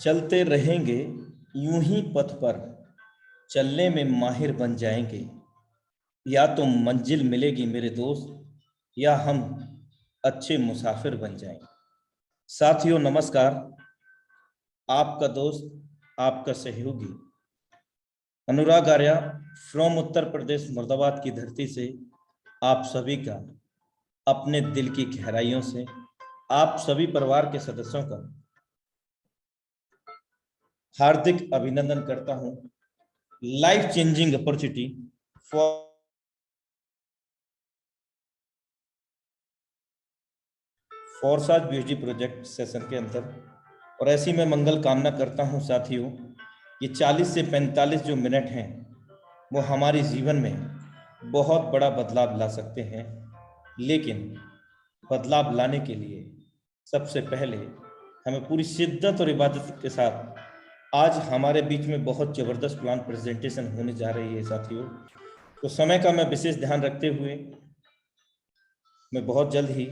चलते रहेंगे यूं ही पथ पर, चलने में माहिर बन जाएंगे। या तो मंजिल मिलेगी मेरे दोस्त, या हम अच्छे मुसाफिर बन जाएंगे। साथियों नमस्कार। आपका दोस्त, आपका सहयोगी अनुराग आर्या फ्रॉम उत्तर प्रदेश मुर्दाबाद की धरती से आप सभी का अपने दिल की गहराइयों से, आप सभी परिवार के सदस्यों का हार्दिक अभिनंदन करता हूं। लाइफ चेंजिंग अपॉर्चुनिटी फॉर फोरसाज पीएचडी प्रोजेक्ट सेशन के अंदर, और ऐसी मैं मंगल कामना करता हूं साथियों। ये 40 से 45 जो मिनट हैं वो हमारे जीवन में बहुत बड़ा बदलाव ला सकते हैं, लेकिन बदलाव लाने के लिए सबसे पहले हमें पूरी शिद्दत और इबादत के साथ आज हमारे बीच में बहुत जबरदस्त प्लान प्रेजेंटेशन होने जा रही है साथियों। तो समय का मैं विशेष ध्यान रखते हुए मैं बहुत जल्द ही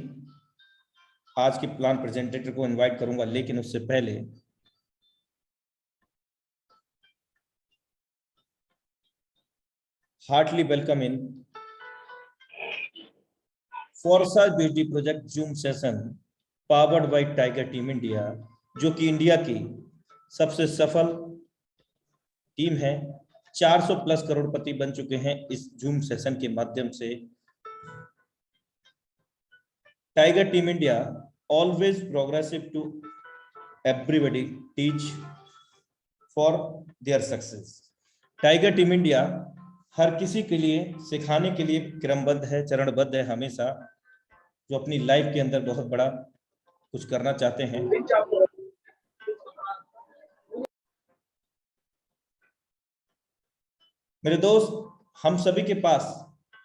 आज के प्लान प्रेजेंटेटर को इनवाइट करूंगा, लेकिन उससे पहले हार्टली वेलकम इन फोरसाज PhD project zoom session powered by tiger team India, जो कि इंडिया की सबसे सफल टीम है। 400 प्लस करोड़पति बन चुके हैं इस जूम सेशन के माध्यम से। Tiger team India always progressive to everybody teach for their success. Tiger team India हर किसी के लिए सिखाने के लिए क्रमबद्ध है, चरणबद्ध है हमेशा, जो अपनी लाइफ के अंदर बहुत बड़ा कुछ करना चाहते हैं। मेरे दोस्त, हम सभी के पास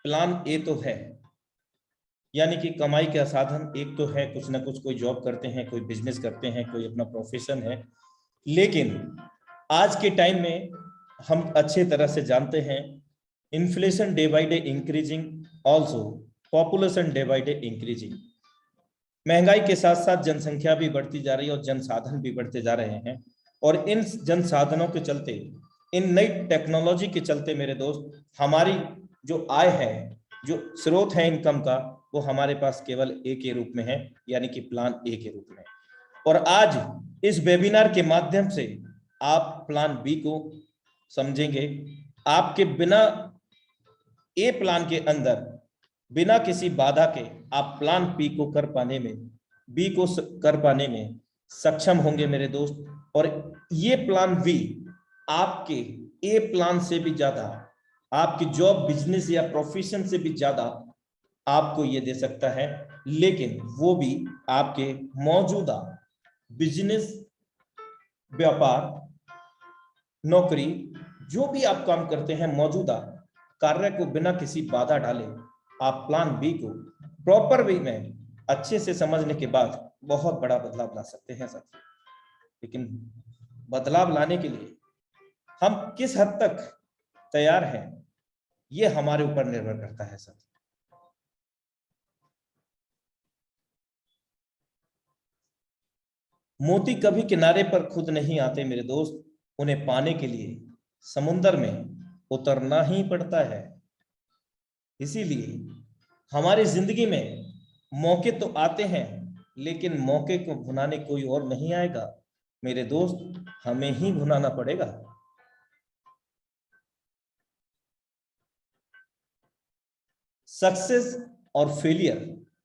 प्लान ए तो है, यानी कि कमाई का साधन एक तो है, कुछ ना कुछ कोई जॉब करते हैं, कोई बिजनेस करते हैं, कोई अपना प्रोफेशन है। लेकिन आज के टाइम में हम अच्छे तरह से जानते हैं, inflation day by day increasing, also population day by day increasing. महंगाई के साथ साथ जनसंख्या भी बढ़ती जा रही है और जनसाधन भी बढ़ते जा रहे हैं। और इन जनसाधनों के चलते, इन नई टेक्नोलॉजी के चलते मेरे दोस्त, हमारी जो आय है, जो स्रोत है इनकम का, वो हमारे पास केवल ए के रूप में है, यानी कि प्लान ए के रूप में। और आज इस वेबिनार के माध्यम से आप प्लान बी को समझेंगे। आपके बिना ए प्लान के अंदर, बिना किसी बाधा के आप प्लान बी को कर पाने में, बी को कर पाने में सक्षम होंगे मेरे दोस्त। और ये प्लान बी आपके ए प्लान से भी ज्यादा, आपकी जॉब, बिजनेस या प्रोफेशन से भी ज्यादा आपको ये दे सकता है। लेकिन वो भी आपके मौजूदा बिजनेस, व्यापार, नौकरी, जो भी आप काम करते हैं, मौजूदा कार्य को बिना किसी बाधा डाले आप प्लान बी को प्रॉपर वे में अच्छे से समझने के बाद बहुत बड़ा बदलाव ला सकते हैं साथियों। लेकिन बदलाव लाने के लिए हम किस हद तक तैयार हैं, ये हमारे ऊपर निर्भर करता है साथियों। मोती कभी किनारे पर खुद नहीं आते मेरे दोस्त, उन्हें पाने के लिए समुद्र में उतरना ही पड़ता है। इसीलिए हमारी जिंदगी में मौके तो आते हैं, लेकिन मौके को भुनाने कोई और नहीं आएगा मेरे दोस्त, हमें ही भुनाना पड़ेगा। सक्सेस और फेलियर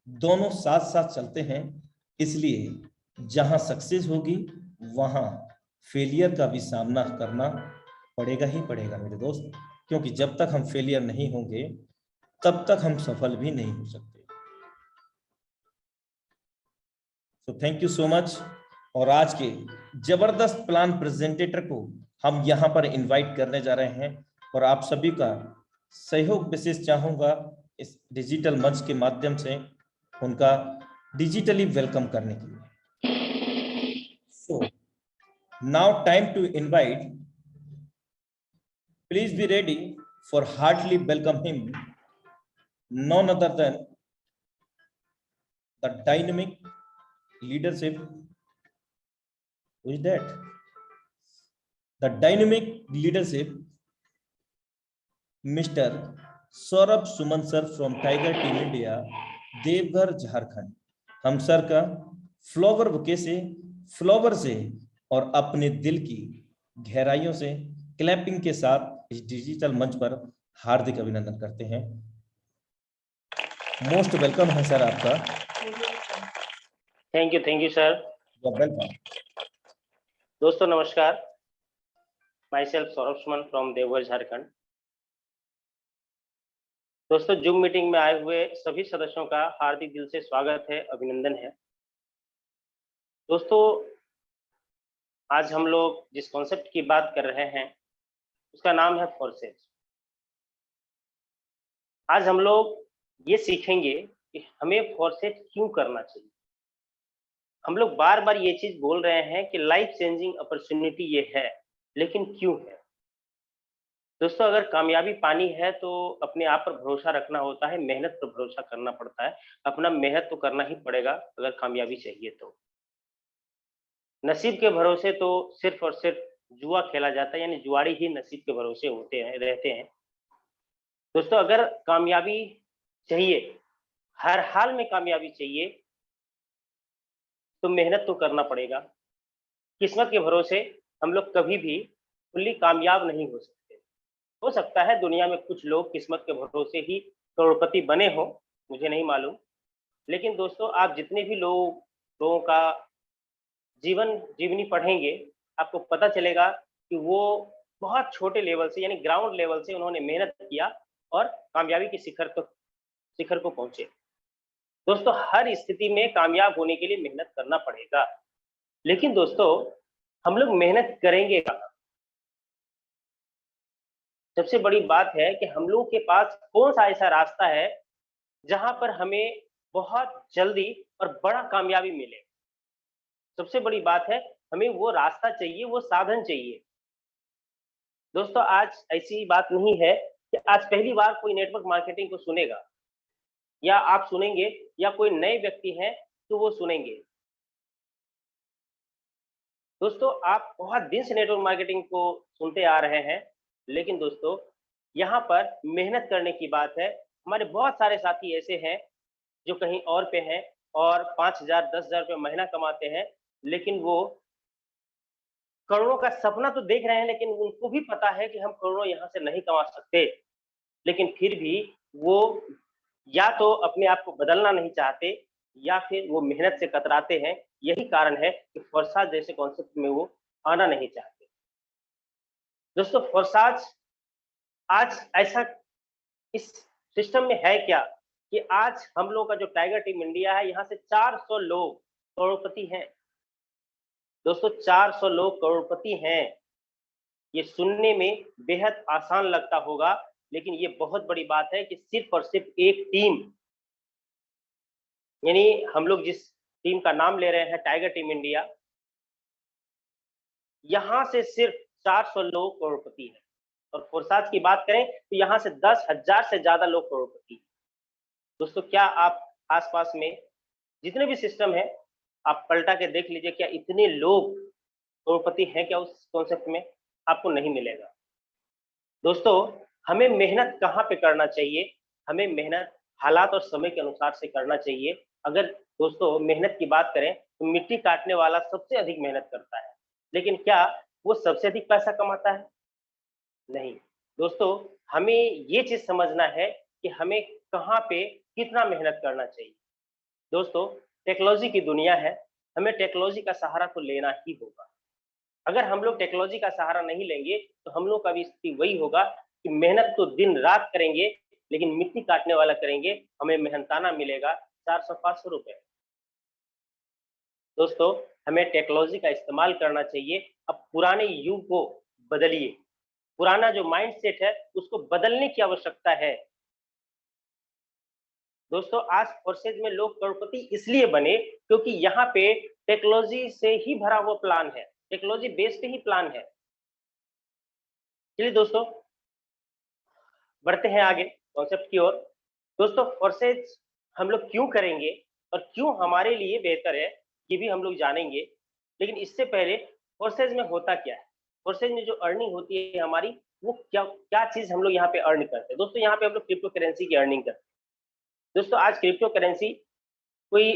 दोनों साथ साथ चलते हैं, इसलिए जहां सक्सेस होगी वहां फेलियर का भी सामना करना पड़ेगा ही पड़ेगा मेरे दोस्त, क्योंकि जब तक हम फेलियर नहीं होंगे तब तक हम सफल भी नहीं हो सकते। तो थैंक यू सो मच। और आज के जबरदस्त प्लान प्रेजेंटेटर को हम यहां पर इनवाइट करने जा रहे हैं, और आप सभी का सहयोग विशेष चाहूंगा इस डिजिटल मंच के माध्यम से उनका डिजिटली वेलकम करने के लिए। So now time to invite, please be ready for heartily welcome him, none other than the dynamic leadership. Who is that? The dynamic leadership mister Saurabh Suman sir from tiger team India, Deoghar Jharkhand. हम sir का flower bouquet से, flower से और अपने दिल की गहराइयों से क्लैपिंग के साथ इस डिजिटल मंच पर हार्दिक अभिनंदन करते हैं। मोस्ट वेलकम है सर आपका। Thank you sir. वेलकम। दोस्तों नमस्कार, my self Saurabh Suman from Deoghar Jharkhand. दोस्तों जूम मीटिंग में आए हुए सभी सदस्यों का हार्दिक दिल से स्वागत है, अभिनंदन है। दोस्तों आज हम लोग जिस कॉन्सेप्ट की बात कर रहे हैं उसका नाम है फोर्सेज। आज हम लोग ये सीखेंगे कि हमें फोर्सेज क्यों करना चाहिए। हम लोग बार बार ये चीज बोल रहे हैं कि लाइफ चेंजिंग अपॉर्चुनिटी ये है, लेकिन क्यों है। दोस्तों अगर कामयाबी पानी है तो अपने आप पर भरोसा रखना होता है, मेहनत पर भरोसा करना पड़ता है। अपना मेहनत तो करना ही पड़ेगा अगर कामयाबी चाहिए तो। नसीब के भरोसे तो सिर्फ और सिर्फ जुआ खेला जाता है, यानी जुआड़ी ही नसीब के भरोसे होते हैं, रहते हैं। दोस्तों अगर कामयाबी चाहिए, हर हाल में कामयाबी चाहिए, तो मेहनत तो करना पड़ेगा। किस्मत के भरोसे हम लोग कभी भी फुल्ली कामयाब नहीं हो सकते। हो सकता है दुनिया में कुछ लोग किस्मत के भरोसे ही करोड़पति बने हो, मुझे नहीं मालूम। लेकिन दोस्तों आप जितने भी लोगों का जीवन जीवनी पढ़ेंगे, आपको पता चलेगा कि वो बहुत छोटे लेवल से, यानी ग्राउंड लेवल से उन्होंने मेहनत किया और कामयाबी के शिखर को पहुंचे। दोस्तों हर स्थिति में कामयाब होने के लिए मेहनत करना पड़ेगा। लेकिन दोस्तों हम लोग मेहनत करेंगे कहाँ? सबसे बड़ी बात है कि हम लोगों के पास कौन सा ऐसा रास्ता है जहां पर हमें बहुत जल्दी और बड़ा कामयाबी मिले। सबसे बड़ी बात है, हमें वो रास्ता चाहिए, वो साधन चाहिए। दोस्तों आज ऐसी बात नहीं है कि आज पहली बार कोई नेटवर्क मार्केटिंग को सुनेगा, या आप सुनेंगे, या कोई नए व्यक्ति हैं तो वो सुनेंगे। दोस्तों आप बहुत दिन से नेटवर्क मार्केटिंग को सुनते आ रहे हैं, लेकिन दोस्तों यहाँ पर मेहनत करने की बात है। हमारे बहुत सारे साथी ऐसे हैं जो कहीं और पे हैं और 5,000 10,000 रुपये महीना कमाते हैं, लेकिन वो करोड़ों का सपना तो देख रहे हैं, लेकिन उनको भी पता है कि हम करोड़ों यहाँ से नहीं कमा सकते। लेकिन फिर भी वो या तो अपने आप को बदलना नहीं चाहते, या फिर वो मेहनत से कतराते हैं। यही कारण है कि फोर्साज जैसे कॉन्सेप्ट में वो आना नहीं चाहते। दोस्तों फोर्साज आज ऐसा इस सिस्टम में है क्या कि आज हम लोग का जो टाइगर टीम इंडिया है, यहाँ से 400 लोग करोड़पति हैं। दोस्तों 400 लोग करोड़पति हैं। ये सुनने में बेहद आसान लगता होगा, लेकिन ये बहुत बड़ी बात है कि सिर्फ और सिर्फ एक टीम, यानी हम लोग जिस टीम का नाम ले रहे हैं टाइगर टीम इंडिया, यहाँ से सिर्फ 400 लोग करोड़पति हैं। और फोर्साज की बात करें तो यहाँ से 10,000 से ज्यादा लोग करोड़पति। दोस्तों क्या आप आसपास में जितने भी सिस्टम है आप पलटा के देख लीजिए, क्या इतने लोग करोड़पति हैं क्या उस कॉन्सेप्ट में? आपको नहीं मिलेगा। दोस्तों हमें मेहनत कहाँ पे करना चाहिए? हमें मेहनत हालात और समय के अनुसार से करना चाहिए। अगर दोस्तों मेहनत की बात करें तो मिट्टी काटने वाला सबसे अधिक मेहनत करता है, लेकिन क्या वो सबसे अधिक पैसा कमाता है? नहीं। दोस्तों हमें ये चीज समझना है कि हमें कहाँ पे कितना मेहनत करना चाहिए। दोस्तों टेक्नोलॉजी की दुनिया है, हमें टेक्नोलॉजी का सहारा तो लेना ही होगा। अगर हम लोग टेक्नोलॉजी का सहारा नहीं लेंगे तो हम लोग का भी स्थिति वही होगा कि मेहनत तो दिन रात करेंगे, लेकिन मिट्टी काटने वाला करेंगे, हमें मेहनताना मिलेगा 400-500 रुपए। दोस्तों हमें टेक्नोलॉजी का इस्तेमाल करना चाहिए। अब पुराने युग को बदलिए, पुराना जो माइंडसेट है उसको बदलने की आवश्यकता है। दोस्तों आज फोर्सेज में लोग करोड़पति इसलिए बने क्योंकि यहाँ पे टेक्नोलॉजी से ही भरा हुआ प्लान है, टेक्नोलॉजी बेस्ड ही प्लान है। चलिए दोस्तों बढ़ते हैं आगे कॉन्सेप्ट की ओर। दोस्तों फोर्सेज हम लोग क्यों करेंगे और क्यों हमारे लिए बेहतर है, ये भी हम लोग जानेंगे। लेकिन इससे पहले फोर्सेज में होता क्या है? फोर्सेज में जो अर्निंग होती है हमारी, वो क्या क्या चीज हम लोग यहाँ पे अर्न करते हैं। दोस्तों यहाँ पे हम लोग क्रिप्टो करेंसी की अर्निंग करते हैं। दोस्तों आज क्रिप्टो करेंसी कोई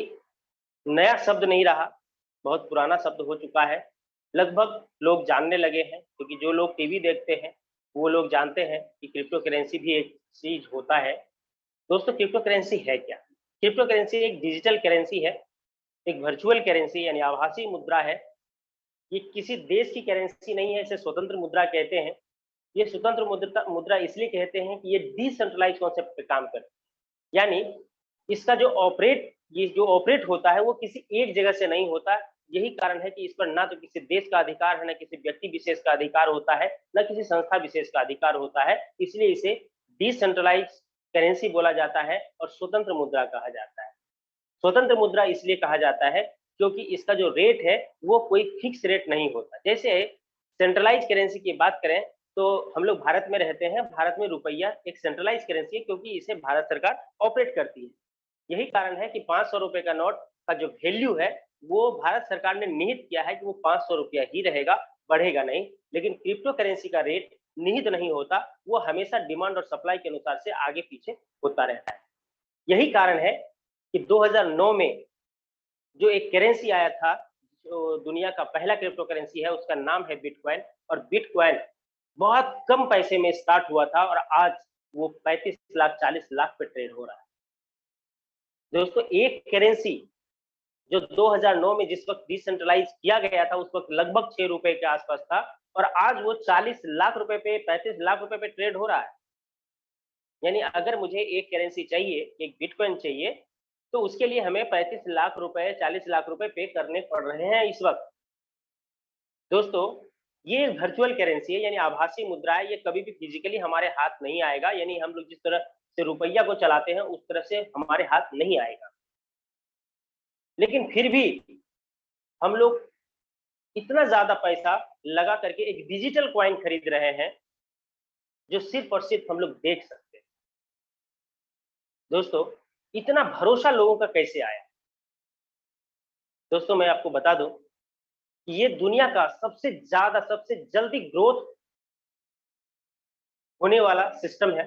नया शब्द नहीं रहा, बहुत पुराना शब्द हो चुका है। लगभग लोग जानने लगे हैं, क्योंकि जो लोग टीवी देखते हैं वो लोग जानते हैं कि क्रिप्टो करेंसी भी एक चीज होता है। दोस्तों क्रिप्टो करेंसी है क्या? क्रिप्टो करेंसी एक डिजिटल करेंसी है, एक वर्चुअल करेंसी यानी आभासी मुद्रा है। ये किसी देश की करेंसी नहीं है, इसे स्वतंत्र मुद्रा कहते हैं। ये स्वतंत्र मुद्रा मुद्रा इसलिए कहते हैं कि ये डिसेंट्रलाइज कॉन्सेप्ट पे काम करती है, यानी इसका ये जो ऑपरेट होता है वो किसी एक जगह से नहीं होता। यही कारण है कि इस पर ना तो किसी देश का अधिकार है, ना किसी व्यक्ति विशेष का अधिकार होता है, ना किसी संस्था विशेष का अधिकार होता है। इसलिए इसे डिसेंट्रलाइज करेंसी बोला जाता है और स्वतंत्र मुद्रा कहा जाता है। स्वतंत्र मुद्रा इसलिए कहा जाता है क्योंकि इसका जो रेट है वो कोई फिक्स रेट नहीं होता। जैसे सेंट्रलाइज करेंसी की बात करें तो हम लोग भारत में रहते हैं, भारत में रुपया एक सेंट्रलाइज करेंसी है क्योंकि इसे भारत सरकार ऑपरेट करती है। यही कारण है कि 500 रुपए का नोट का जो वैल्यू है वो भारत सरकार ने निहित किया है कि वो 500 रुपया ही रहेगा, बढ़ेगा नहीं। लेकिन क्रिप्टो करेंसी का रेट निहित नहीं होता, वो हमेशा डिमांड और सप्लाई के अनुसार से आगे पीछे होता रहता है। यही कारण है कि 2009 में जो एक करेंसी आया था, जो दुनिया का पहला क्रिप्टो करेंसी है, उसका नाम है बिटकॉइन। और बिटकॉइन बहुत कम पैसे में स्टार्ट हुआ था और आज वो 35 लाख 40 लाख पे ट्रेड हो रहा है। दोस्तों एक करेंसी जो 2009 में जिस वक्त डिसेंट्रलाइज किया गया था उस वक्त लगभग 6 रुपए के आसपास था और आज वो 40 लाख रुपए पे 35 लाख रुपए पे ट्रेड हो रहा है। यानी अगर मुझे एक करेंसी चाहिए, एक बिटकॉइन चाहिए, तो उसके लिए हमें 35 लाख रुपए 40 लाख रुपए पे करने पड़ रहे हैं इस वक्त। दोस्तों ये वर्चुअल करेंसी है यानी आभासी मुद्रा है, ये कभी भी फिजिकली हमारे हाथ नहीं आएगा। यानी हम लोग जिस तरह से रुपया को चलाते हैं उस तरह से हमारे हाथ नहीं आएगा। लेकिन फिर भी हम लोग इतना ज्यादा पैसा लगा करके एक डिजिटल कॉइन खरीद रहे हैं जो सिर्फ और सिर्फ हम लोग देख सकते हैं। दोस्तों इतना भरोसा लोगों का कैसे आया? दोस्तों मैं आपको बता दूं कि ये दुनिया का सबसे ज्यादा सबसे जल्दी ग्रोथ होने वाला सिस्टम है।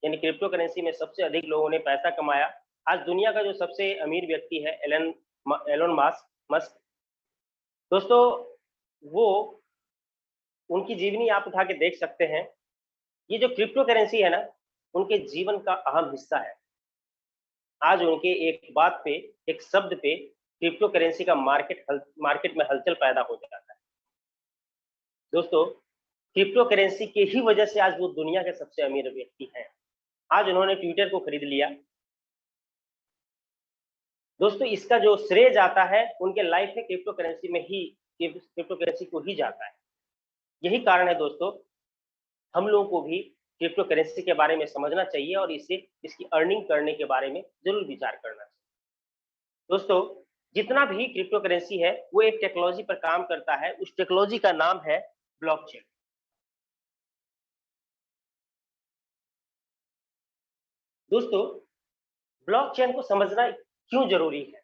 यानी क्रिप्टो करेंसी में सबसे अधिक लोगों ने पैसा कमाया। आज दुनिया का जो सबसे अमीर व्यक्ति है एलोन मस्क, दोस्तों वो उनकी जीवनी आप उठा के देख सकते हैं। ये जो क्रिप्टो करेंसी है ना, उनके जीवन का अहम हिस्सा है। आज उनके एक बात पे, एक शब्द पे क्रिप्टो करेंसी का मार्केट में हलचल पैदा हो जाता है। दोस्तों क्रिप्टो करेंसी के ही वजह से आज वो दुनिया के सबसे अमीर व्यक्ति हैं। आज उन्होंने ट्विटर को खरीद लिया। दोस्तों इसका जो श्रेय जाता है उनके लाइफ में क्रिप्टो करेंसी को ही जाता है। यही कारण है दोस्तों, हम लोगों को भी क्रिप्टो करेंसी के बारे में समझना चाहिए और इसकी अर्निंग करने के बारे में जरूर विचार करना चाहिए। दोस्तों जितना भी क्रिप्टो करेंसी है वो एक टेक्नोलॉजी पर काम करता है। उस टेक्नोलॉजी का नाम है ब्लॉकचेन। दोस्तों ब्लॉकचेन को समझना क्यों जरूरी है?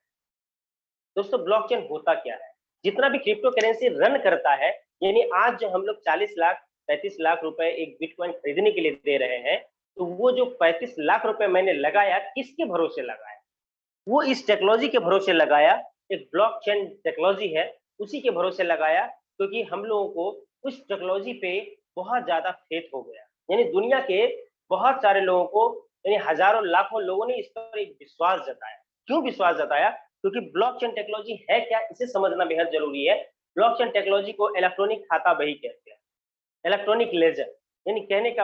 दोस्तों ब्लॉकचेन होता क्या है? जितना भी क्रिप्टो करेंसी रन करता है, यानी आज जो हम लोग 40 लाख 35 लाख रुपए एक बिटकॉइन खरीदने के लिए दे रहे हैं, तो वो जो 35 लाख रुपए मैंने लगाया किसके भरोसे लगाया? वो इस टेक्नोलॉजी के भरोसे लगाया। एक ब्लॉकचेन टेक्नोलॉजी है, उसी के भरोसे लगाया, क्योंकि हम लोगों को उस टेक्नोलॉजी पे बहुत ज्यादा फेथ हो गया। यानी दुनिया के बहुत सारे लोगों को, यानी हजारों लाखों लोगों ने इस पर एक विश्वास जताया। क्यों विश्वास जताया? क्योंकि ब्लॉकचेन टेक्नोलॉजी है क्या, इसे समझना बेहद जरूरी है। ब्लॉकचेन टेक्नोलॉजी को इलेक्ट्रॉनिक खाता बही कहते हैं, इलेक्ट्रॉनिक लेजर। यानी कहने का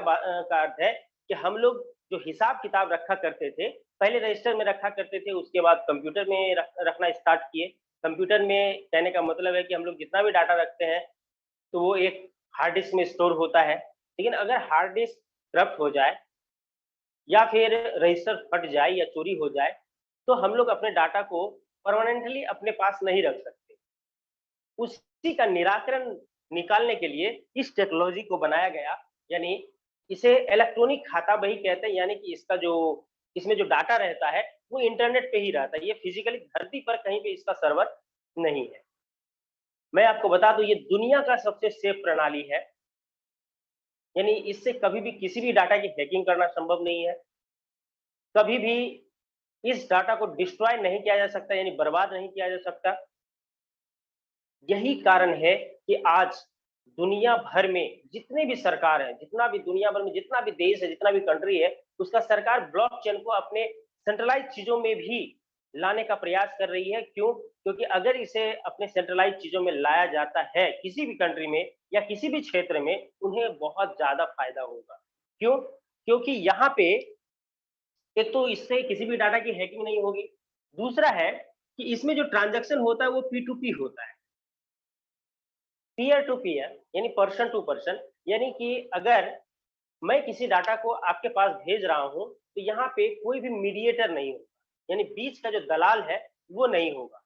अर्थ है कि हम लोग जो हिसाब किताब रखा करते थे, पहले रजिस्टर में रखा करते थे, उसके बाद कंप्यूटर में रखना स्टार्ट किए। कंप्यूटर में कहने का मतलब है कि हम लोग जितना भी डाटा रखते हैं तो वो एक हार्ड डिस्क में स्टोर होता है। लेकिन अगर हार्ड डिस्क करप्ट हो जाए या फिर रजिस्टर फट जाए या चोरी हो जाए, तो हम लोग अपने डाटा को परमानेंटली अपने पास नहीं रख सकते। उसी का निराकरण निकालने के लिए इस टेक्नोलॉजी को बनाया गया। यानी इसे इलेक्ट्रॉनिक खाता बही कहते हैं। यानी कि इसमें जो डाटा रहता है वो इंटरनेट पे ही रहता है, ये फिजिकली धरती पर कहीं पे इसका सर्वर नहीं है। मैं आपको बता दूं ये दुनिया का सबसे सेफ प्रणाली है, यानी इससे कभी भी किसी भी डाटा की हैकिंग करना संभव नहीं है, कभी भी इस डाटा को डिस्ट्रॉय नहीं किया जा सकता, यानी बर्बाद नहीं किया जा सकता। यही कारण है कि आज दुनिया भर में जितने भी सरकार है, जितना भी दुनिया भर में जितना भी देश है, जितना भी कंट्री है, उसका सरकार ब्लॉकचेन को अपने सेंट्रलाइज चीजों में भी लाने का प्रयास कर रही है। क्यों? क्योंकि अगर इसे अपने सेंट्रलाइज चीजों में लाया जाता है किसी भी कंट्री में या किसी भी क्षेत्र में, उन्हें बहुत ज्यादा फायदा होगा। क्यों? क्योंकि यहाँ पे एक तो इससे किसी भी डाटा की हैकिंग नहीं होगी, दूसरा है कि इसमें जो ट्रांजैक्शन होता है वो पी2पी होता है, पीयर टू पीयर, यानी पर्सन टू पर्सन। यानी कि अगर मैं किसी डाटा को आपके पास भेज रहा हूं तो यहाँ पे कोई भी मीडिएटर नहीं होगा, यानी बीच का जो दलाल है वो नहीं होगा।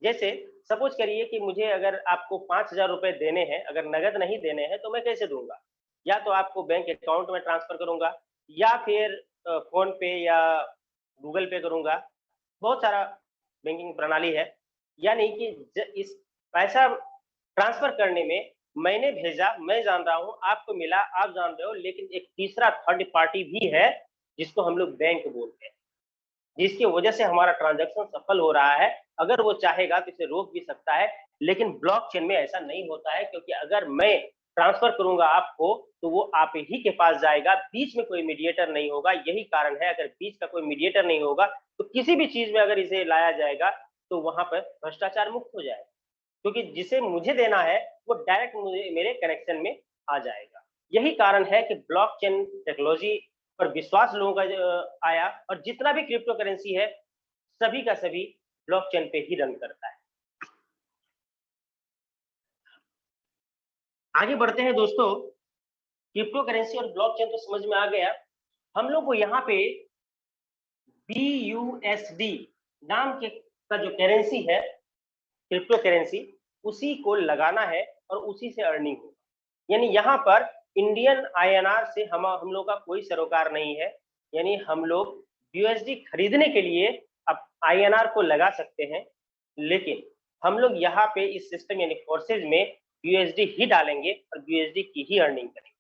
जैसे सपोज करिए कि मुझे अगर आपको 5,000 रुपए देने हैं, अगर नगद नहीं देने हैं तो मैं कैसे दूंगा? या तो आपको बैंक अकाउंट में ट्रांसफर करूंगा या फिर फोन पे या गूगल पे करूंगा। बहुत सारा बैंकिंग प्रणाली है। यानी कि इस पैसा ट्रांसफर करने में मैंने भेजा, मैं जान रहा हूं, आपको मिला, आप जान रहे हो, लेकिन एक तीसरा थर्ड पार्टी भी है जिसको हम लोग बैंक बोलते हैं, जिसकी वजह से हमारा ट्रांजैक्शन सफल हो रहा है। अगर वो चाहेगा तो इसे रोक भी सकता है, लेकिन ब्लॉकचेन में ऐसा नहीं होता है, क्योंकि अगर मैं ट्रांसफर करूंगा आपको तो वो आप ही के पास जाएगा, बीच में कोई मीडिएटर नहीं होगा। यही कारण है, अगर बीच का कोई मीडिएटर नहीं होगा तो किसी भी चीज में अगर इसे लाया जाएगा तो वहां पर भ्रष्टाचार मुक्त हो जाएगा, क्योंकि जिसे मुझे देना है वो डायरेक्ट मुझे मेरे कनेक्शन में आ जाएगा। यही कारण है कि ब्लॉकचेन टेक्नोलॉजी पर विश्वास लोगों का आया, और जितना भी क्रिप्टो करेंसी है सभी का सभी ब्लॉकचेन पे ही रन करता है। आगे बढ़ते हैं दोस्तों। क्रिप्टो करेंसी और ब्लॉकचेन तो समझ में आ गया। हम लोग को यहाँ पे BUSD नाम के का जो करेंसी है, क्रिप्टो करेंसी, उसी को लगाना है और उसी से अर्निंग होगा। यानी यहाँ पर इंडियन INR से हम लोग का कोई सरोकार नहीं है। यानी हम लोग USD खरीदने के लिए अब INR को लगा सकते हैं, लेकिन हम लोग यहाँ पे इस सिस्टम यानी फोर्सेज में USD ही डालेंगे और USD की ही अर्निंग करेंगे।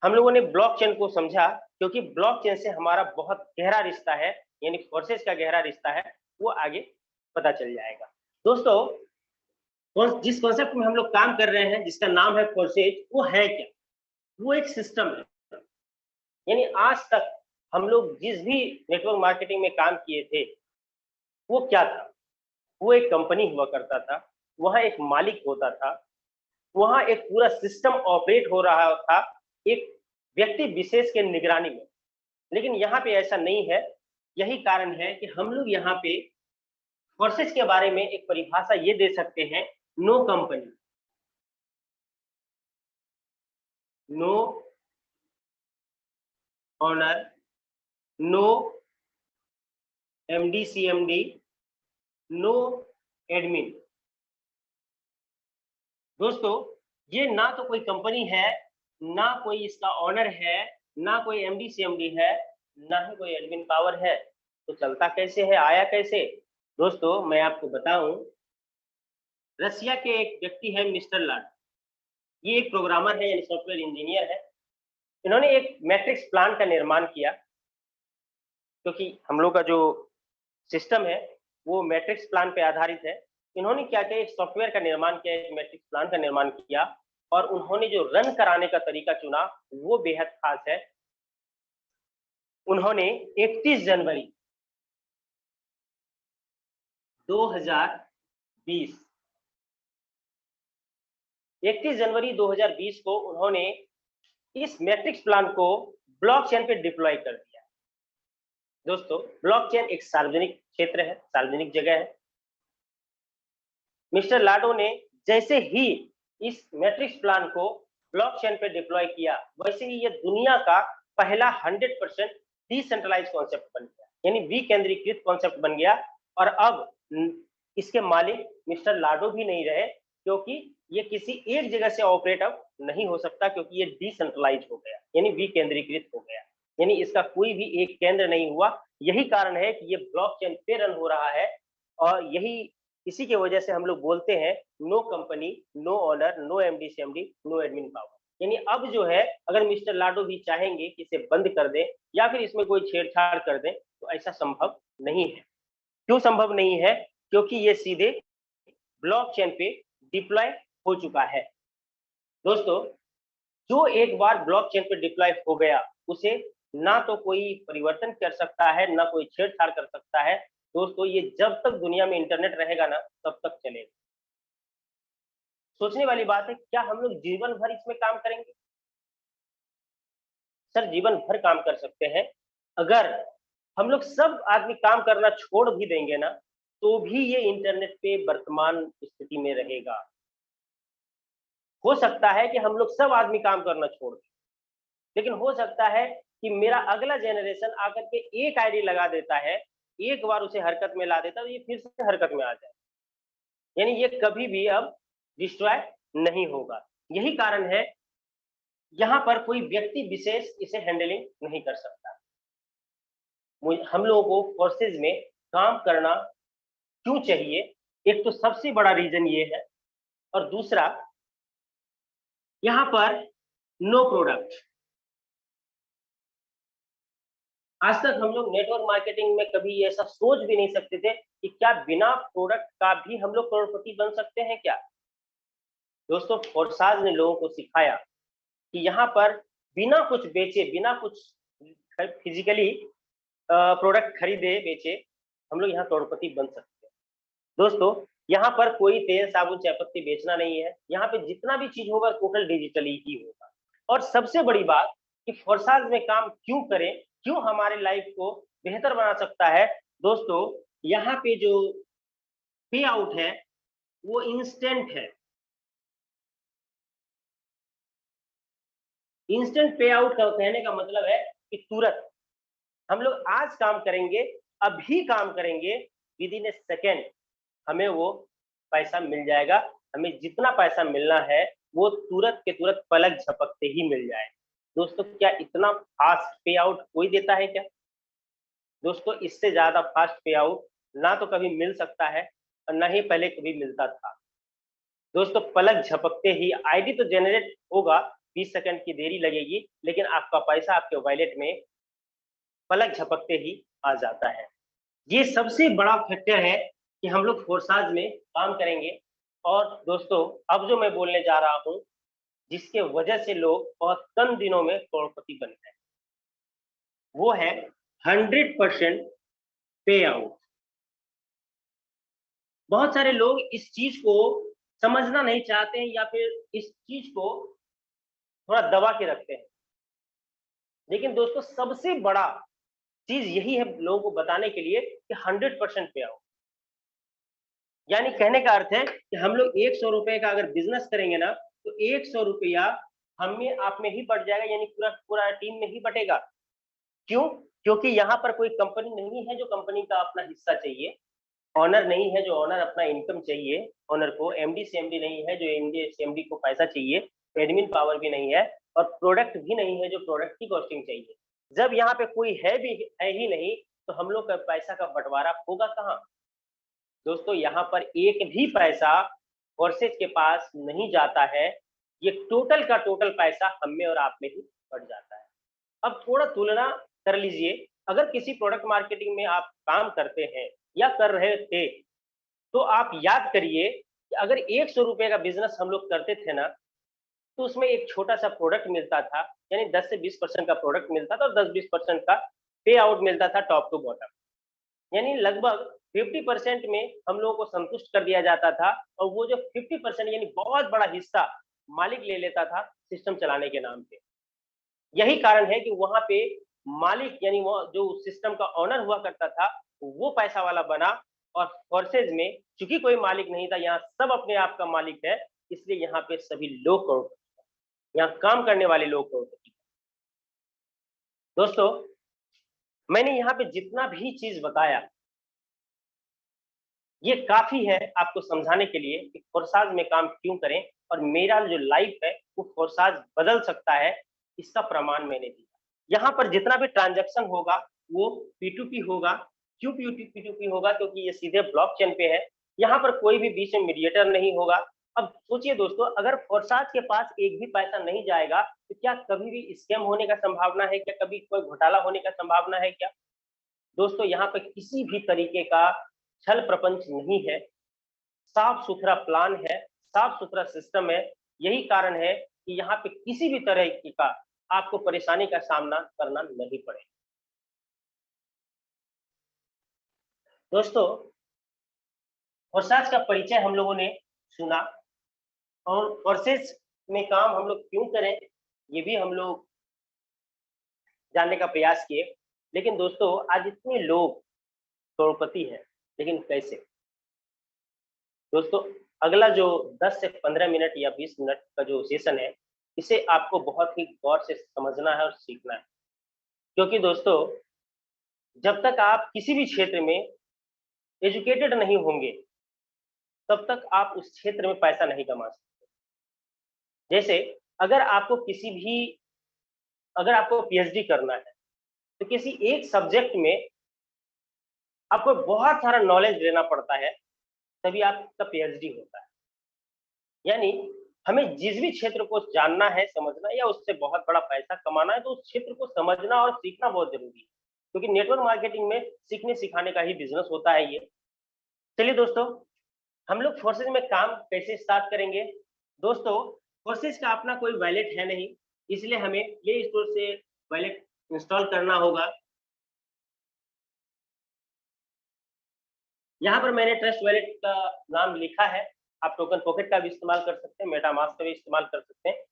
हम लोगों ने ब्लॉकचेन को समझा क्योंकि ब्लॉकचेन से हमारा बहुत गहरा रिश्ता है, यानी फोर्सेज का गहरा रिश्ता है, वो आगे पता चल जाएगा। दोस्तों, जिस कॉन्सेप्ट में हम लोग काम कर रहे हैं, जिसका नाम है फोर्सेज, वो है क्या? वो एक सिस्टम है। यानी आज तक हम लोग जिस भी नेटवर्क मार्केटिंग में काम किए थे वो क्या था? वो एक कंपनी हुआ करता था, वहां एक मालिक होता था, वहां एक पूरा सिस्टम ऑपरेट हो रहा था एक व्यक्ति विशेष के निगरानी में। लेकिन यहाँ पे ऐसा नहीं है। यही कारण है कि हम लोग यहाँ पे फोर्सेज के बारे में एक परिभाषा ये दे सकते हैं, no company, no owner, no MD CMD, no admin. दोस्तों, ये ना तो कोई कंपनी है, ना कोई इसका ऑनर है, ना कोई MD CMD है, ना ही कोई एडमिन पावर है। तो चलता कैसे है, आया कैसे? दोस्तों, मैं आपको बताऊं, रसिया के एक व्यक्ति है मिस्टर लाड। ये एक प्रोग्रामर है, यानी सॉफ्टवेयर इंजीनियर है। इन्होंने एक मैट्रिक्स प्लान का निर्माण किया, क्योंकि हम लोग का जो सिस्टम है वो मैट्रिक्स प्लान पे आधारित है। इन्होंने क्या किया, एक सॉफ्टवेयर का निर्माण किया, एक मैट्रिक्स प्लान का निर्माण किया, और उन्होंने जो रन कराने का तरीका चुना वो बेहद खास है। उन्होंने 31 जनवरी 2020 31 जनवरी 2020 को उन्होंने इस मैट्रिक्स प्लान को ब्लॉकचेन पे डिप्लॉय कर दिया। दोस्तों, ब्लॉकचेन एक सार्वजनिक क्षेत्र है, सार्वजनिक जगह है। मिस्टर लाडो ने जैसे ही इस मैट्रिक्स प्लान को ब्लॉकचेन पे डिप्लॉय किया, वैसे ही ये दुनिया का पहला 100% डिसेंट्रलाइज कॉन्सेप्ट बन गया, यानी विकेंद्रीकृत कॉन्सेप्ट बन गया। और अब इसके मालिक मिस्टर लाडो भी नहीं रहे, क्योंकि ये किसी एक जगह से ऑपरेट अब नहीं हो सकता, क्योंकि ये डिसेंट्रलाइज हो गया, यानी विकेंद्रीकृत हो गया, यानी इसका कोई भी एक केंद्र नहीं हुआ। यही कारण है कि ये ब्लॉकचेन पे रन हो रहा है, और यही इसी की वजह से हम लोग बोलते हैं no company, no owner, no MD CMD, no admin power. यानी अब जो है अगर मिस्टर लाडो भी चाहेंगे कि इसे बंद कर दें या फिर इसमें कोई छेड़छाड़ कर दें तो ऐसा संभव नहीं है। क्यों संभव नहीं है? क्योंकि ये सीधे ब्लॉकचेन पे डिप्लॉय हो चुका है। दोस्तों, जो एक बार ब्लॉकचेन पे डिप्लॉय हो गया, उसे ना तो कोई परिवर्तन कर सकता है, ना कोई छेड़छाड़ कर सकता है। दोस्तों, ये जब तक दुनिया में इंटरनेट रहेगा ना, तब तक चलेगा। सोचने वाली बात है, क्या हम लोग जीवन भर इसमें काम करेंगे? सर, जीवन भर काम कर सकते हैं। अगर हम लोग सब आदमी काम करना छोड़ भी देंगे ना, तो भी ये इंटरनेट पे वर्तमान स्थिति में रहेगा। हो सकता है कि हम लोग सब आदमी काम करना छोड़ दें, लेकिन हो सकता है कि मेरा अगला जनरेशन आकर के एक आईडी लगा देता है, एक बार उसे हरकत में ला देता है, तो ये फिर से हरकत में आ जाए। यानी ये कभी भी अब डिस्ट्रॉय नहीं होगा। यही कारण है, यहाँ पर कोई व्यक्ति विशेष इसे हैंडलिंग नहीं कर सकता। हम लोगों को फोर्सेज में काम करना क्यों चाहिए? एक तो सबसे बड़ा रीजन ये है, और दूसरा यहाँ पर नो प्रोडक्ट। आज तक हम लोग नेटवर्क मार्केटिंग में कभी ऐसा सोच भी नहीं सकते थे कि क्या बिना प्रोडक्ट का भी हम लोग करोड़पति बन सकते हैं क्या? दोस्तों, फोर्साज ने लोगों को सिखाया कि यहाँ पर बिना कुछ बेचे, बिना कुछ फिजिकली प्रोडक्ट खरीदे बेचे, हम लोग यहाँ करोड़पति बन सकते हैं। दोस्तों, यहाँ पर कोई तेल साबुन चायपत्ती बेचना नहीं है। यहाँ पे जितना भी चीज होगा टोटल डिजिटली ही होगा। और सबसे बड़ी बात कि फोर्साज में काम क्यों करें, क्यों हमारे लाइफ को बेहतर बना सकता है? दोस्तों, यहाँ पे जो पे आउट है वो इंस्टेंट है। इंस्टेंट पे आउट का कहने का मतलब है कि तुरंत हम लोग आज काम करेंगे, अभी काम करेंगे, विद इन ए सेकेंड हमें वो पैसा मिल जाएगा। हमें जितना पैसा मिलना है वो तुरंत के तुरंत पलक झपकते ही मिल जाएगा। दोस्तों, क्या इतना फास्ट पे आउट कोई देता है क्या? दोस्तों, इससे ज्यादा फास्ट पे आउट ना तो कभी मिल सकता है और ना ही पहले कभी मिलता था। दोस्तों, पलक झपकते ही आईडी तो जनरेट होगा, 20 सेकंड की देरी लगेगी, लेकिन आपका पैसा आपके वॉलेट में पलक झपकते ही आ जाता है। ये सबसे बड़ा फैक्टर है कि हम लोग फोर्साज में काम करेंगे। और दोस्तों, अब जो मैं बोलने जा रहा हूँ, जिसके वजह से लोग बहुत कम दिनों में करोड़पति बन गए, वो है 100% पे आउट। बहुत सारे लोग इस चीज को समझना नहीं चाहते हैं या फिर इस चीज को थोड़ा दबा के रखते हैं। लेकिन दोस्तों, सबसे बड़ा चीज यही है लोगों को बताने के लिए कि 100% पे आउट। यानी कहने का अर्थ है कि हम लोग 100 रुपए का अगर बिजनेस करेंगे ना, तो 100 रुपया हमें आप में ही बढ़ जाएगा, यानी पूरा पूरा टीम में ही बटेगा। क्यों? क्योंकि यहाँ पर कोई कंपनी नहीं है जो कंपनी का अपना हिस्सा चाहिए, ऑनर नहीं है जो ऑनर अपना इनकम चाहिए ऑनर को, एमडी सीएमडी नहीं है जो एमडी सीएमडी को पैसा चाहिए, एडमिन पावर भी नहीं है, और प्रोडक्ट भी नहीं है जो प्रोडक्ट की कॉस्टिंग चाहिए। जब यहाँ पे कोई है ही नहीं, तो हम लोग का पैसा का बंटवारा होगा कहाँ? दोस्तों, यहाँ पर एक भी पैसा वर्सेज के पास नहीं जाता है। ये टोटल का टोटल पैसा हम में और आप में ही बढ़ जाता है। अब थोड़ा तुलना कर लीजिए, अगर किसी प्रोडक्ट मार्केटिंग में आप काम करते हैं या कर रहे थे, तो आप याद करिए कि अगर 100 रुपए का बिजनेस हम लोग करते थे ना, तो उसमें एक छोटा सा प्रोडक्ट मिलता था, यानी 10 से 20% का प्रोडक्ट मिलता था और 10-20% का पे आउट मिलता था टॉप टू बॉटम। यानी लगभग 50% में हम लोगों को संतुष्ट कर दिया जाता था, और वो जो 50% यानी बहुत बड़ा हिस्सा मालिक ले लेता था सिस्टम चलाने के नाम पे। यही कारण है कि वहां पे मालिक यानी वो जो सिस्टम का ऑनर हुआ करता था, वो पैसा वाला बना। और फोर्सेज में चूंकि कोई मालिक नहीं था, यहाँ सब अपने आप का मालिक है, इसलिए यहाँ पे सभी लोग करोड़पति, यहाँ काम करने वाले लोग करोड़पति। दोस्तों, मैंने यहाँ पे जितना भी चीज बताया, ये काफी है आपको समझाने के लिए कि फोर्साज में काम क्यों करें, और मेरा जो लाइफ है वो फोर्साज बदल सकता है, इसका प्रमाण मैंने दिया। यहाँ पर जितना भी ट्रांजैक्शन होगा वो P2P होगा। क्यों P2P होगा? क्योंकि ये सीधे ब्लॉकचेन पे है, यहाँ पर कोई भी बीच में मीडिएटर नहीं होगा। अब सोचिए दोस्तों, अगर फोरसाज के पास एक भी पैसा नहीं जाएगा तो क्या कभी भी स्कैम होने का संभावना है क्या? कभी कोई घोटाला होने का संभावना है क्या? दोस्तों यहाँ पे किसी भी तरीके का छल प्रपंच नहीं है, साफ सुथरा प्लान है, साफ सुथरा सिस्टम है। यही कारण है कि यहाँ पे किसी भी तरह का आपको परेशानी का सामना करना नहीं पड़े। दोस्तों, फोर्सेस का परिचय हम लोगों ने सुना और फोर्सेस में काम हम लोग क्यों करें ये भी हम लोग जानने का प्रयास किए। लेकिन दोस्तों, आज इतने लोग करोड़पति हैं, लेकिन कैसे? दोस्तों, अगला जो 10 से 15 मिनट या 20 मिनट का जो सेशन है, इसे आपको बहुत ही गौर से समझना है और सीखना है। क्योंकि दोस्तों, जब तक आप किसी भी क्षेत्र में एजुकेटेड नहीं होंगे, तब तक आप उस क्षेत्र में पैसा नहीं कमा सकते। जैसे अगर आपको पीएचडी करना है, तो किसी एक सब्जेक्ट में आपको बहुत सारा नॉलेज लेना पड़ता है, तभी आपका पीएचडी होता है। यानी हमें जिस भी क्षेत्र को जानना है, समझना या उससे बहुत बड़ा पैसा कमाना है, तो उस क्षेत्र को समझना और सीखना बहुत जरूरी है। क्योंकि नेटवर्क मार्केटिंग में सीखने सिखाने का ही बिजनेस होता है ये। चलिए दोस्तों, हम लोग फोर्सेज में काम कैसे स्टार्ट करेंगे? दोस्तों, फोर्सेज का अपना कोई वैलेट है नहीं, इसलिए हमें प्ले स्टोर से वैलेट इंस्टॉल करना होगा। यहाँ पर मैंने ट्रस्ट वैलेट का नाम लिखा है। आप टोकन पॉकेट का भी इस्तेमाल कर सकते हैं, मेटामास्क का भी इस्तेमाल कर सकते हैं।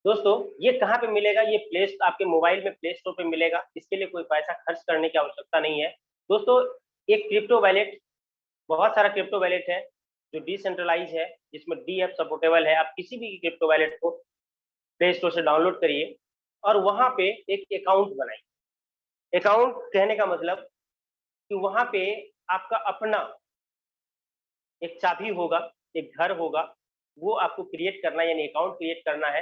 दोस्तों, ये कहाँ पे मिलेगा? ये आपके मोबाइल में प्ले स्टोर पे मिलेगा। इसके लिए कोई पैसा खर्च करने की आवश्यकता नहीं है। दोस्तों, एक क्रिप्टो वैलेट, बहुत सारा क्रिप्टो वैलेट है जो डिसेंट्रलाइज है, जिसमें डी ऐप सपोर्टेबल है। आप किसी भी क्रिप्टो वैलेट को प्ले स्टोर से डाउनलोड करिए और वहां पे एक अकाउंट बनाइए। अकाउंट कहने का मतलब कि वहां पे आपका अपना एक चाबी होगा, एक घर होगा, वो आपको क्रिएट करना है, यानी अकाउंट क्रिएट करना है।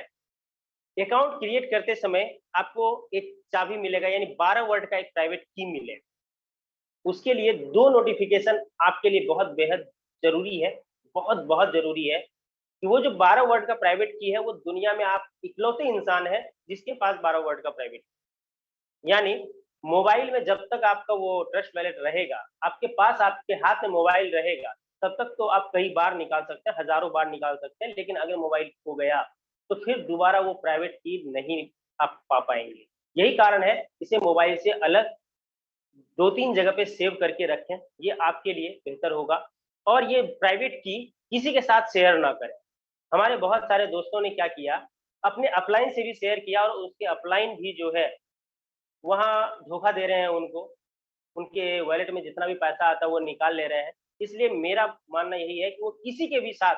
अकाउंट क्रिएट करते समय आपको एक चाबी मिलेगा, यानी 12 वर्ड का एक प्राइवेट की मिलेगा। उसके लिए 2 नोटिफिकेशन आपके लिए बहुत बेहद जरूरी है, बहुत बहुत जरूरी है कि वो जो 12 वर्ड का प्राइवेट की है, वो दुनिया में आप इकलौते इंसान हैं जिसके पास 12 वर्ड का प्राइवेट की। यानी मोबाइल में जब तक आपका वो ट्रस्ट वैलेट रहेगा, आपके पास, आपके हाथ में मोबाइल रहेगा, तब तक तो आप कई बार निकाल सकते हैं, हजारों बार निकाल सकते हैं। लेकिन अगर मोबाइल खो गया तो फिर दोबारा वो प्राइवेट की नहीं आप पा पाएंगे। यही कारण है इसे मोबाइल से अलग 2-3 जगह पे सेव करके रखें, ये आपके लिए बेहतर होगा। और ये प्राइवेट की किसी के साथ शेयर ना करें। हमारे बहुत सारे दोस्तों ने क्या किया, अपने अपलाइन से भी शेयर किया और उसके अपलाइन भी जो है वहाँ धोखा दे रहे हैं उनको। उनके वॉलेट में जितना भी पैसा आता है वो निकाल ले रहे हैं। इसलिए मेरा मानना यही है कि वो किसी के भी साथ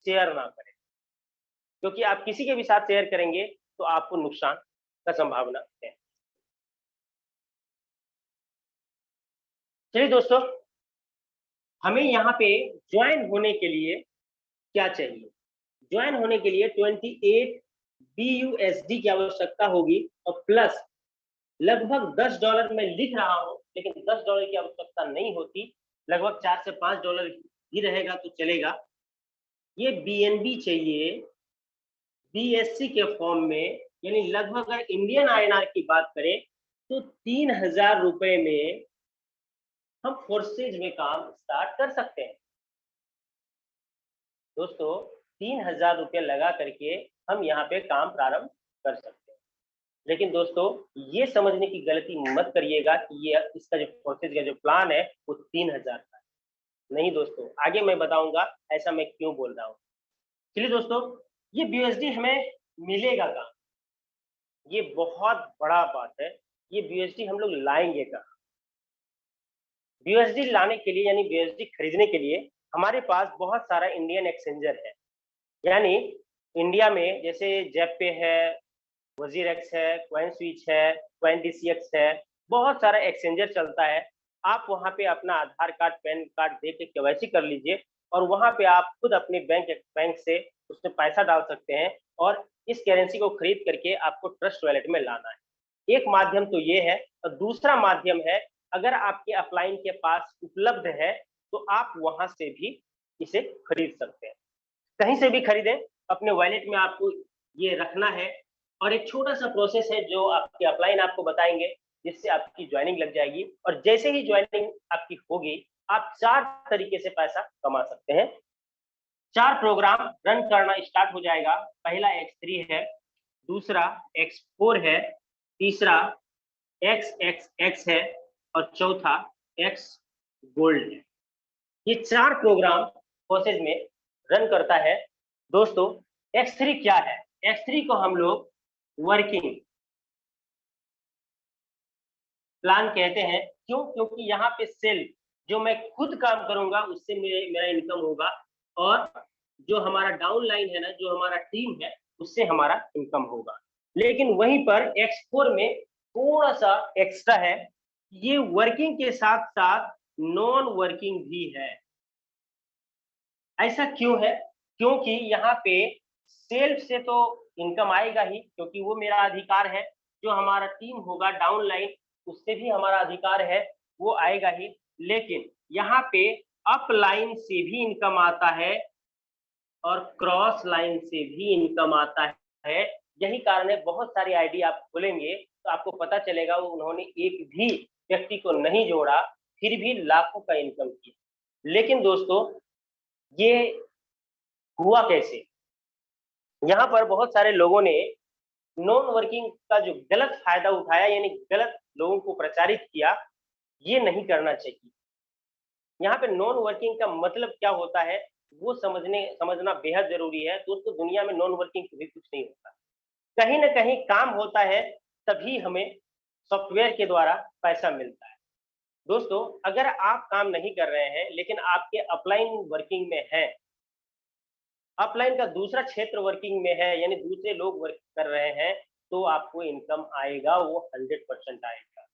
शेयर ना करें, क्योंकि आप किसी के भी साथ शेयर करेंगे तो आपको नुकसान का संभावना है। चलिए दोस्तों, हमें यहाँ पे ज्वाइन होने के लिए क्या चाहिए? ज्वाइन होने के लिए 28 BUSD की आवश्यकता होगी और प्लस लगभग $10 मैं लिख रहा हूँ, लेकिन $10 की आवश्यकता नहीं होती, लगभग $4 से $5 ही रहेगा तो चलेगा। ये BNB चाहिए BSC के फॉर्म में, यानी लगभग अगर इंडियन INR की बात करें तो 3000 रुपए में हम फोर्सेज में काम स्टार्ट कर सकते हैं। दोस्तों, 3000 रुपये लगा करके हम यहाँ पे काम प्रारंभ कर सकते हैं। लेकिन दोस्तों, ये समझने की गलती मत करिएगा कि ये इसका जो फोर्सेज का जो प्लान है वो 3000 का है। नहीं दोस्तों, आगे मैं बताऊंगा ऐसा मैं क्यों बोल रहा हूँ। चलिए दोस्तों, ये BUSD हमें मिलेगा कहाँ? ये बहुत बड़ा बात है। ये BUSD हम लोग लाएंगे कहाँ? BUSD लाने के लिए, यानी BUSD खरीदने के लिए हमारे पास बहुत सारा इंडियन एक्सचेंजर है। यानी इंडिया में जैसे जेपे है, वजीरेक्स है, कॉइन स्विच है, कॉइन DCX है, बहुत सारा एक्सचेंजर चलता है। आप वहाँ पे अपना आधार कार्ड, पैन कार्ड दे के KYC कर लीजिए और वहाँ पे आप खुद अपने बैंक से उसमें पैसा डाल सकते हैं और इस करेंसी को खरीद करके आपको ट्रस्ट वॉलेट में लाना है। एक माध्यम तो ये है और दूसरा माध्यम है, अगर आपके अपलाइन के पास उपलब्ध है तो आप वहां से भी इसे खरीद सकते हैं। कहीं से भी खरीदें, अपने वॉलेट में आपको ये रखना है और एक छोटा सा प्रोसेस है जो आपके अपलाइन आपको बताएंगे, जिससे आपकी ज्वाइनिंग लग जाएगी और जैसे ही ज्वाइनिंग आपकी होगी, आप 4 तरीके से पैसा कमा सकते हैं। 4 प्रोग्राम रन करना स्टार्ट हो जाएगा। पहला X3 है, दूसरा X4 है, तीसरा XXX है और चौथा X गोल्ड है। ये 4 प्रोग्राम प्रोसेस में रन करता है। दोस्तों, X3 क्या है? X3 को हम लोग वर्किंग प्लान कहते हैं। क्यों? क्योंकि यहाँ पे सेल्फ जो मैं खुद काम करूंगा उससे मेरा इनकम होगा और जो हमारा डाउन लाइन है ना, जो हमारा टीम है, उससे हमारा इनकम होगा। लेकिन वहीं पर X4 में थोड़ा सा एक्स्ट्रा है, ये वर्किंग के साथ साथ नॉन वर्किंग भी है। ऐसा क्यों है? क्योंकि यहाँ पे सेल्फ से तो इनकम आएगा ही, क्योंकि वो मेरा अधिकार है। जो हमारा टीम होगा डाउन लाइन, उससे भी हमारा अधिकार है, वो आएगा ही। लेकिन यहाँ पे अप लाइन से भी इनकम आता है और क्रॉस लाइन से भी इनकम आता है। यही कारण है, बहुत सारी आईडी आप खोलेंगे तो आपको पता चलेगा उन्होंने एक भी व्यक्ति को नहीं जोड़ा, फिर भी लाखों का इनकम किया। लेकिन दोस्तों, ये हुआ कैसे? यहाँ पर बहुत सारे लोगों ने नॉन वर्किंग का जो गलत फायदा उठाया, यानी गलत लोगों को प्रचारित किया। ये नहीं करना चाहिए। यहाँ पे नॉन वर्किंग का मतलब क्या होता है, वो समझना बेहद जरूरी है। दोस्तों, दुनिया में नॉन वर्किंग भी कुछ नहीं होता। कहीं ना कहीं काम होता है, तभी हमें सॉफ्टवेयर के द्वारा पैसा मिलता है। दोस्तों, अगर आप काम नहीं कर रहे हैं लेकिन आपके अपलाइन वर्किंग में है, अपलाइन का दूसरा क्षेत्र वर्किंग में है, यानी दूसरे लोग वर्क कर रहे हैं, तो आपको इनकम आएगा, वो 100% आएगा।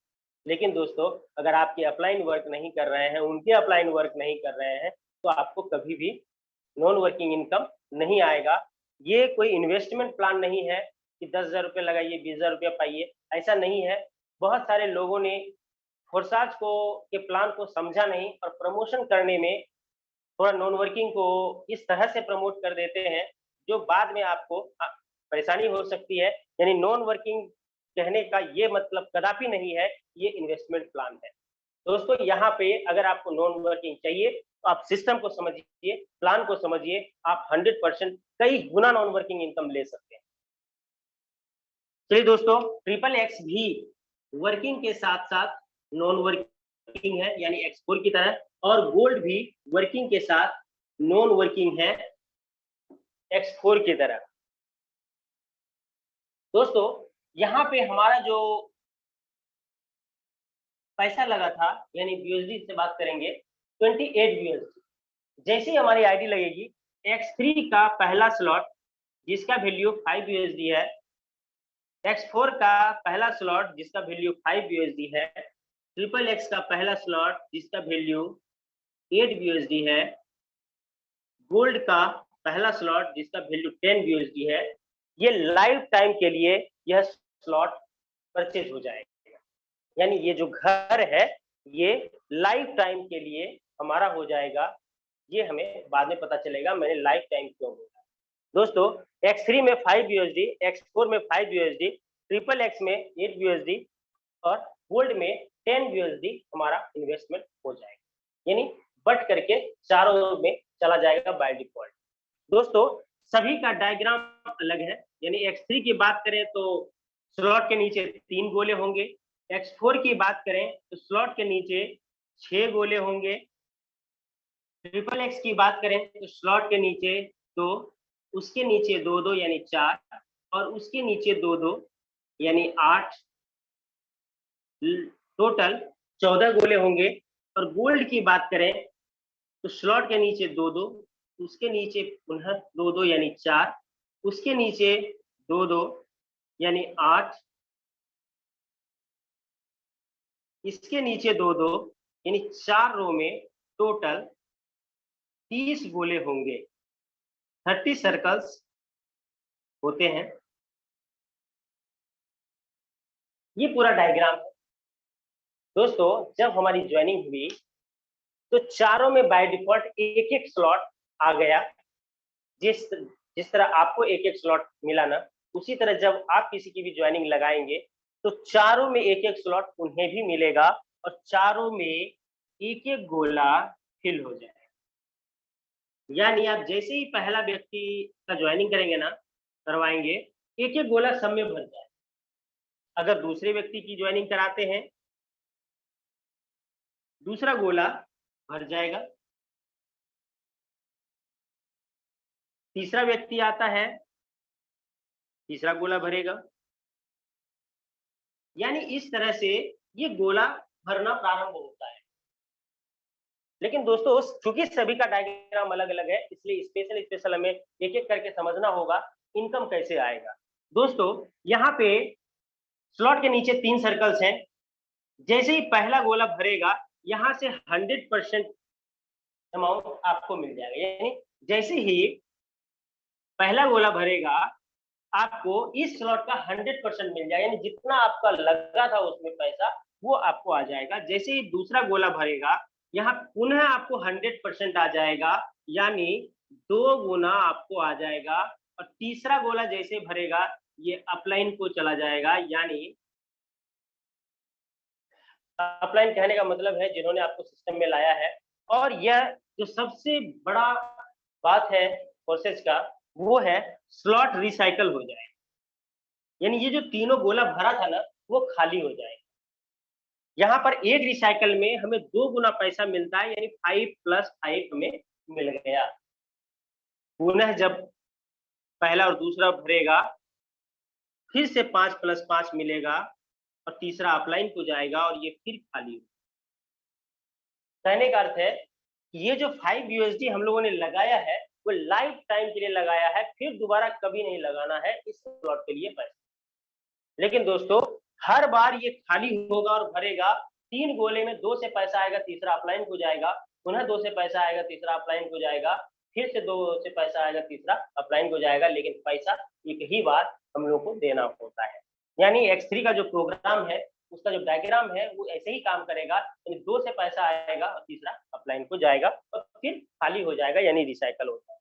लेकिन दोस्तों, अगर आपके अपलाइन वर्क नहीं कर रहे हैं, उनके अपलाइन वर्क नहीं कर रहे हैं, तो आपको कभी भी नॉन वर्किंग इनकम नहीं आएगा। ये कोई इन्वेस्टमेंट प्लान नहीं है कि 10,000 रुपये लगाइए, 20,000 रुपये पाइए, ऐसा नहीं है। बहुत सारे लोगों ने फोरसाज को के प्लान को समझा नहीं और प्रमोशन करने में थोड़ा नॉन वर्किंग को इस तरह से प्रमोट कर देते हैं, जो बाद में आपको परेशानी हो सकती है। यानी नॉन वर्किंग कहने का ये मतलब कदापि नहीं है, ये इन्वेस्टमेंट प्लान है। दोस्तों, यहाँ पे अगर आपको नॉन वर्किंग चाहिए तो आप सिस्टम को समझिए, प्लान को समझिए, आप 100% कई गुना नॉन वर्किंग इनकम ले सकते हैं। चलिए दोस्तों, ट्रिपल एक्स भी वर्किंग के साथ साथ नॉन वर्किंग है, यानी X4 की तरह, और गोल्ड भी वर्किंग के साथ नॉन वर्किंग है, X4 की तरह। दोस्तों, यहाँ पे हमारा जो पैसा लगा था, यानी BUSD से बात करेंगे, 28 BUSD। जैसे ही हमारी आईडी लगेगी, X3 का पहला स्लॉट जिसका वैल्यू 5 BUSD है, X4 का पहला स्लॉट जिसका वैल्यू 5 BUSD है, ट्रिपल एक्स का पहला स्लॉट जिसका वैल्यू 8 BUSD है, गोल्ड का पहला स्लॉट जिसका वैल्यू 10 BUSD है, ये लाइफ टाइम के लिए यह स्लॉट परचेज हो जाएगा। यानी ये जो घर है, ये लाइफ टाइम के लिए हमारा हो जाएगा। ये हमें बाद में पता चलेगा मैंने लाइफ टाइम क्यों बोला। दोस्तों, X3 में 5 BUSD, X4 में 5 BUSD, ट्रिपल एक्स में 8 BUSD और गोल्ड में 10 BUSD हमारा इन्वेस्टमेंट हो जाएगा। यानी बट करके चारों में चला जाएगा बाय डिफॉल्ट। दोस्तों, सभी का डायग्राम अलग है। यानी X3 की बात करें तो स्लॉट के नीचे 3 गोले होंगे, X4 की बात करें तो स्लॉट के नीचे 6 गोले होंगे, ट्रिपल एक्स की बात करें तो स्लॉट के नीचे 2, उसके नीचे 2-2 यानी 4 और उसके नीचे 2-2 यानी 8, टोटल 14 गोले होंगे। और गोल्ड की बात करें तो स्लॉट के नीचे 2-2, उसके नीचे पुनः 2-2 यानी 4, उसके नीचे 2-2 यानी 8, इसके नीचे 2-2 यानी 4 रो में टोटल 30 गोले होंगे। 30 सर्कल्स होते हैं। ये पूरा डायग्राम है। दोस्तों, जब हमारी ज्वाइनिंग हुई तो चारों में बाय डिफॉल्ट एक एक स्लॉट आ गया, जिस जिस तरह आपको एक एक स्लॉट मिला ना, उसी तरह जब आप किसी की भी ज्वाइनिंग लगाएंगे तो चारों में एक एक स्लॉट उन्हें भी मिलेगा और चारों में एक एक गोला फिल हो जाएगा। यानी आप जैसे ही पहला व्यक्ति का ज्वाइनिंग करेंगे ना, करवाएंगे, एक एक गोला सब में भर जाए। अगर दूसरे व्यक्ति की ज्वाइनिंग कराते हैं, दूसरा गोला भर जाएगा। तीसरा व्यक्ति आता है, तीसरा गोला भरेगा। यानी इस तरह से ये गोला भरना प्रारंभ होता है। लेकिन दोस्तों, चूंकि सभी का डायग्राम अलग अलग है, इसलिए स्पेशल हमें एक एक करके समझना होगा इनकम कैसे आएगा। दोस्तों, यहाँ पे स्लॉट के नीचे 3 सर्कल्स हैं। जैसे ही पहला गोला भरेगा, यहाँ से 100% अमाउंट आपको मिल जाएगा। यानी जैसे ही पहला गोला भरेगा, आपको इस स्लॉट का 100% मिल जाएगा। यानी जितना आपका लगा था उसमें पैसा, वो आपको आ जाएगा। जैसे ही दूसरा गोला भरेगा, यहाँ पुनः आपको 100% आ जाएगा, यानी 2 गुना आपको आ जाएगा। और तीसरा गोला जैसे भरेगा, ये अपलाइन को चला जाएगा। यानी अपलाइन कहने का मतलब है जिन्होंने आपको सिस्टम में लाया है। और यह जो सबसे बड़ा बात है प्रोसेस का, वो है स्लॉट रिसाइकल हो जाए। यानी ये जो तीनों गोला भरा था ना, वो खाली हो जाएगा। यहाँ पर एक रिसाइकल में हमें 2 गुना पैसा मिलता है, यानी 5 + 5 हमें मिल गया। पुनः जब पहला और दूसरा भरेगा, फिर से 5 + 5 मिलेगा और तीसरा अपलाइन को जाएगा और ये फिर खाली हो। कहने का अर्थ है कि ये जो 5 यूएसडी हम लोगों ने लगाया है, वो लाइफ टाइम के लिए लगाया है, फिर दोबारा कभी नहीं लगाना है इस स्लॉट के लिए पैसा। लेकिन दोस्तों, हर बार ये खाली होगा और भरेगा। 3 गोले में 2 से पैसा आएगा, तीसरा अपलाइन को जाएगा। पुनः 2 से पैसा आएगा, तीसरा अपलाइन को जाएगा। फिर से 2 से पैसा आएगा, तीसरा अपलाइन को जाएगा। लेकिन पैसा एक ही बार हम लोग को देना होता है। यानी X3 का जो प्रोग्राम है, उसका जो डायग्राम है, वो ऐसे ही काम करेगा। यानी 2 से पैसा आएगा और तीसरा अपलाइन को जाएगा और फिर खाली हो जाएगा, यानी रिसाइकल होता है।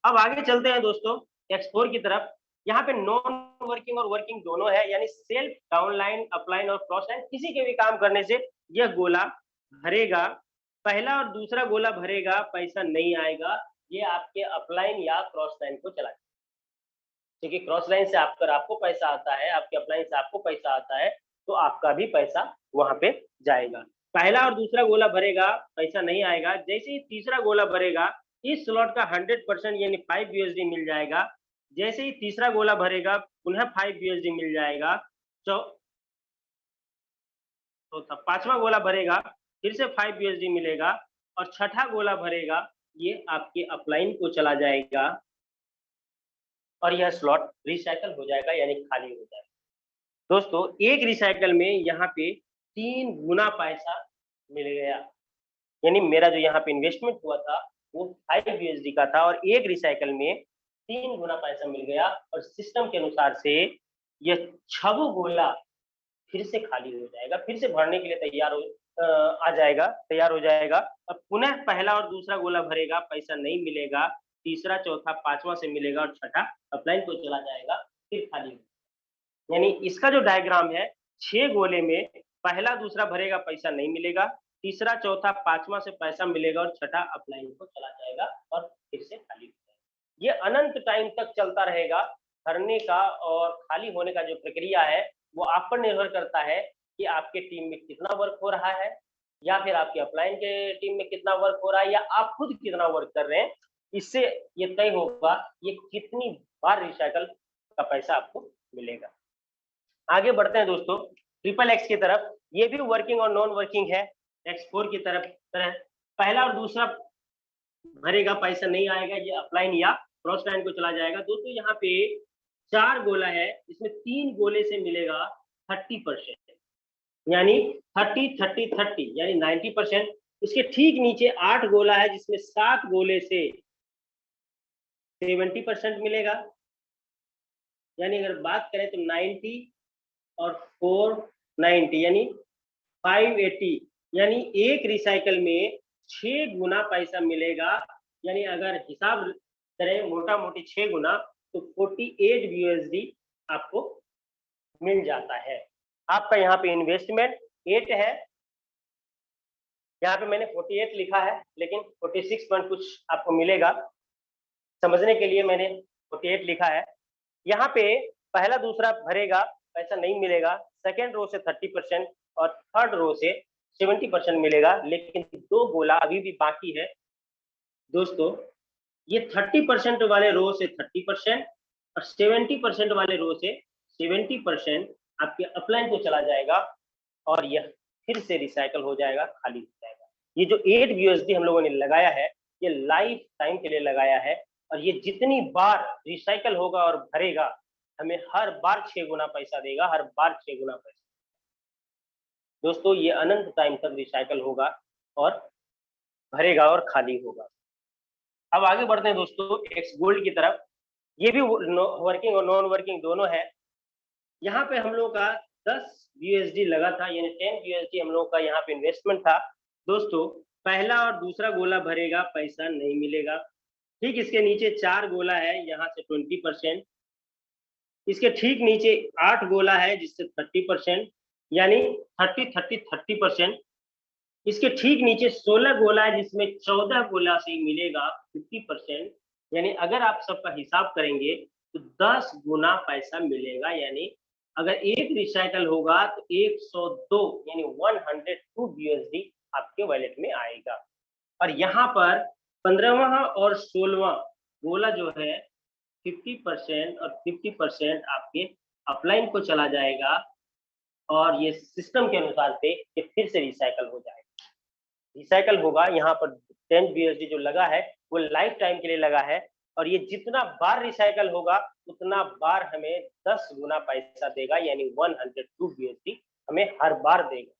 अब आगे चलते हैं दोस्तों X4 की तरफ। यहाँ पे नॉन वर्किंग और वर्किंग दोनों है, यानी सेल्फ, डाउनलाइन, अपलाइन और क्रॉस लाइन, किसी के भी काम करने से यह गोला भरेगा। पहला और दूसरा गोला भरेगा, पैसा नहीं आएगा, ये आपके अपलाइन या क्रॉस लाइन को चला जाएगा। क्योंकि क्रॉस लाइन से आपको पैसा आता है, आपके अपलाइन से आपको पैसा आता है, तो आपका भी पैसा वहां पे जाएगा। पहला और दूसरा गोला भरेगा, पैसा नहीं आएगा। जैसे ही तीसरा गोला भरेगा, इस स्लॉट का 100% यानी 5 यूएसडी मिल जाएगा। जैसे ही तीसरा गोला भरेगा, पुनः 5 यूएसडी मिल जाएगा। तो पांचवा गोला भरेगा, फिर से 5 यूएसडी मिलेगा और छठा गोला भरेगा, ये आपके अपलाइन को चला जाएगा और यह स्लॉट रिसाइकल हो जाएगा, यानी खाली हो जाएगा। दोस्तों, एक रिसाइकल में यहाँ पे 3 गुना पैसा मिल गया। यानी मेरा जो यहाँ पे इन्वेस्टमेंट हुआ था, वो 5 यूएसडी का था और एक रिसाइकल में 3 गुना पैसा मिल गया। और सिस्टम के अनुसार से यह 6 गोला फिर से खाली हो जाएगा, फिर से भरने के लिए तैयार हो जाएगा। अब पुनः पहला और दूसरा गोला भरेगा, पैसा नहीं मिलेगा। तीसरा, चौथा, पांचवा से मिलेगा और छठा अपलाइन को चला जाएगा, फिर खाली हो। यानी इसका जो डायग्राम है, 6 गोले में पहला दूसरा भरेगा, पैसा नहीं मिलेगा। तीसरा, चौथा, पांचवा से पैसा मिलेगा और छठा अपलाइन को चला जाएगा और फिर से खाली हो जाएगा। ये अनंत टाइम तक चलता रहेगा। भरने का और खाली होने का जो प्रक्रिया है, वो आप पर निर्भर करता है कि आपके टीम में कितना वर्क हो रहा है, या फिर आपके अपलाइन के टीम में कितना वर्क हो रहा है, या आप खुद कितना वर्क कर रहे हैं। इससे ये तय होगा ये कितनी बार रिसाइकल का पैसा आपको मिलेगा। आगे बढ़ते हैं दोस्तों ट्रिपल एक्स की तरफ। ये भी वर्किंग और नॉन वर्किंग है। X4 की तरफ पहला और दूसरा भरेगा, पैसा नहीं आएगा, ये अपलाइन या क्रॉस लाइन को चला जाएगा। दोस्तों, यहाँ पे 4 गोला है, इसमें 3 गोले से मिलेगा 30%, यानी 30 यानी 90%। इसके ठीक नीचे 8 गोला है, जिसमें 7 गोले से 70% मिलेगा। यानी अगर बात करें तो 90 और 490 यानी 580, यानी एक रिसाइकल में 6 गुना पैसा मिलेगा यानी अगर हिसाब करें मोटा मोटी 6 गुना, तो 48 यूएसडी आपको मिल जाता है। आपका यहाँ पे इन्वेस्टमेंट 8 है, यहाँ पे मैंने 48 लिखा है, लेकिन 46 पॉइंट कुछ आपको मिलेगा, समझने के लिए मैंने 48 लिखा है। यहाँ पे पहला दूसरा भरेगा, पैसा नहीं मिलेगा। सेकेंड रो से 30% और थर्ड रो से 70% मिलेगा, लेकिन 2 गोला अभी भी बाकी है दोस्तों। ये 30% वाले रो से 30% और 70% वाले रो से 70% आपके अपलाइन को चला जाएगा और यह फिर से रिसाइकल हो जाएगा, खाली हो जाएगा। ये जो 8 यूएसडी हम लोगों ने लगाया है, ये लाइफ टाइम के लिए लगाया है, और ये जितनी बार रिसाइकल होगा और भरेगा, हमें हर बार 6 गुना पैसा देगा, हर बार 6 गुना पैसा। दोस्तों ये अनंत टाइम तक रिसाइकल होगा और भरेगा और खाली होगा। अब आगे बढ़ते हैं दोस्तों एक्स गोल्ड की तरफ। ये भी वर्किंग और नॉन वर्किंग दोनों है। यहाँ पे हम लोग का 10 यूएसडी लगा था, यानी 10 यूएसडी हम लोग का यहाँ पे इन्वेस्टमेंट था। दोस्तों पहला और दूसरा गोला भरेगा, पैसा नहीं मिलेगा। ठीक इसके नीचे 4 गोला है, यहाँ से 20%। इसके ठीक नीचे 8 गोला है, जिससे 30%, यानी 30-30-30%। इसके ठीक नीचे 16 गोला है, जिसमें 14 गोला से मिलेगा 50%। यानी अगर आप सबका हिसाब करेंगे तो 10 गुना पैसा मिलेगा। यानी अगर एक रिसाइकल होगा तो 102 यानी 102 यूएसडी आपके वॉलेट में आएगा। और यहाँ पर 15वां और 16वां गोला जो है 50% और 50% आपके अपलाइन को चला जाएगा, और ये सिस्टम के अनुसार से ये फिर से रिसाइकल हो जाएगा। रिसाइकल होगा, यहाँ पर 10 यूएसडी जो लगा है वो लाइफ टाइम के लिए लगा है, और ये जितना बार रिसाइकल होगा उतना बार हमें 10 गुना पैसा देगा, यानी 102 यूएसडी हमें हर बार देगा।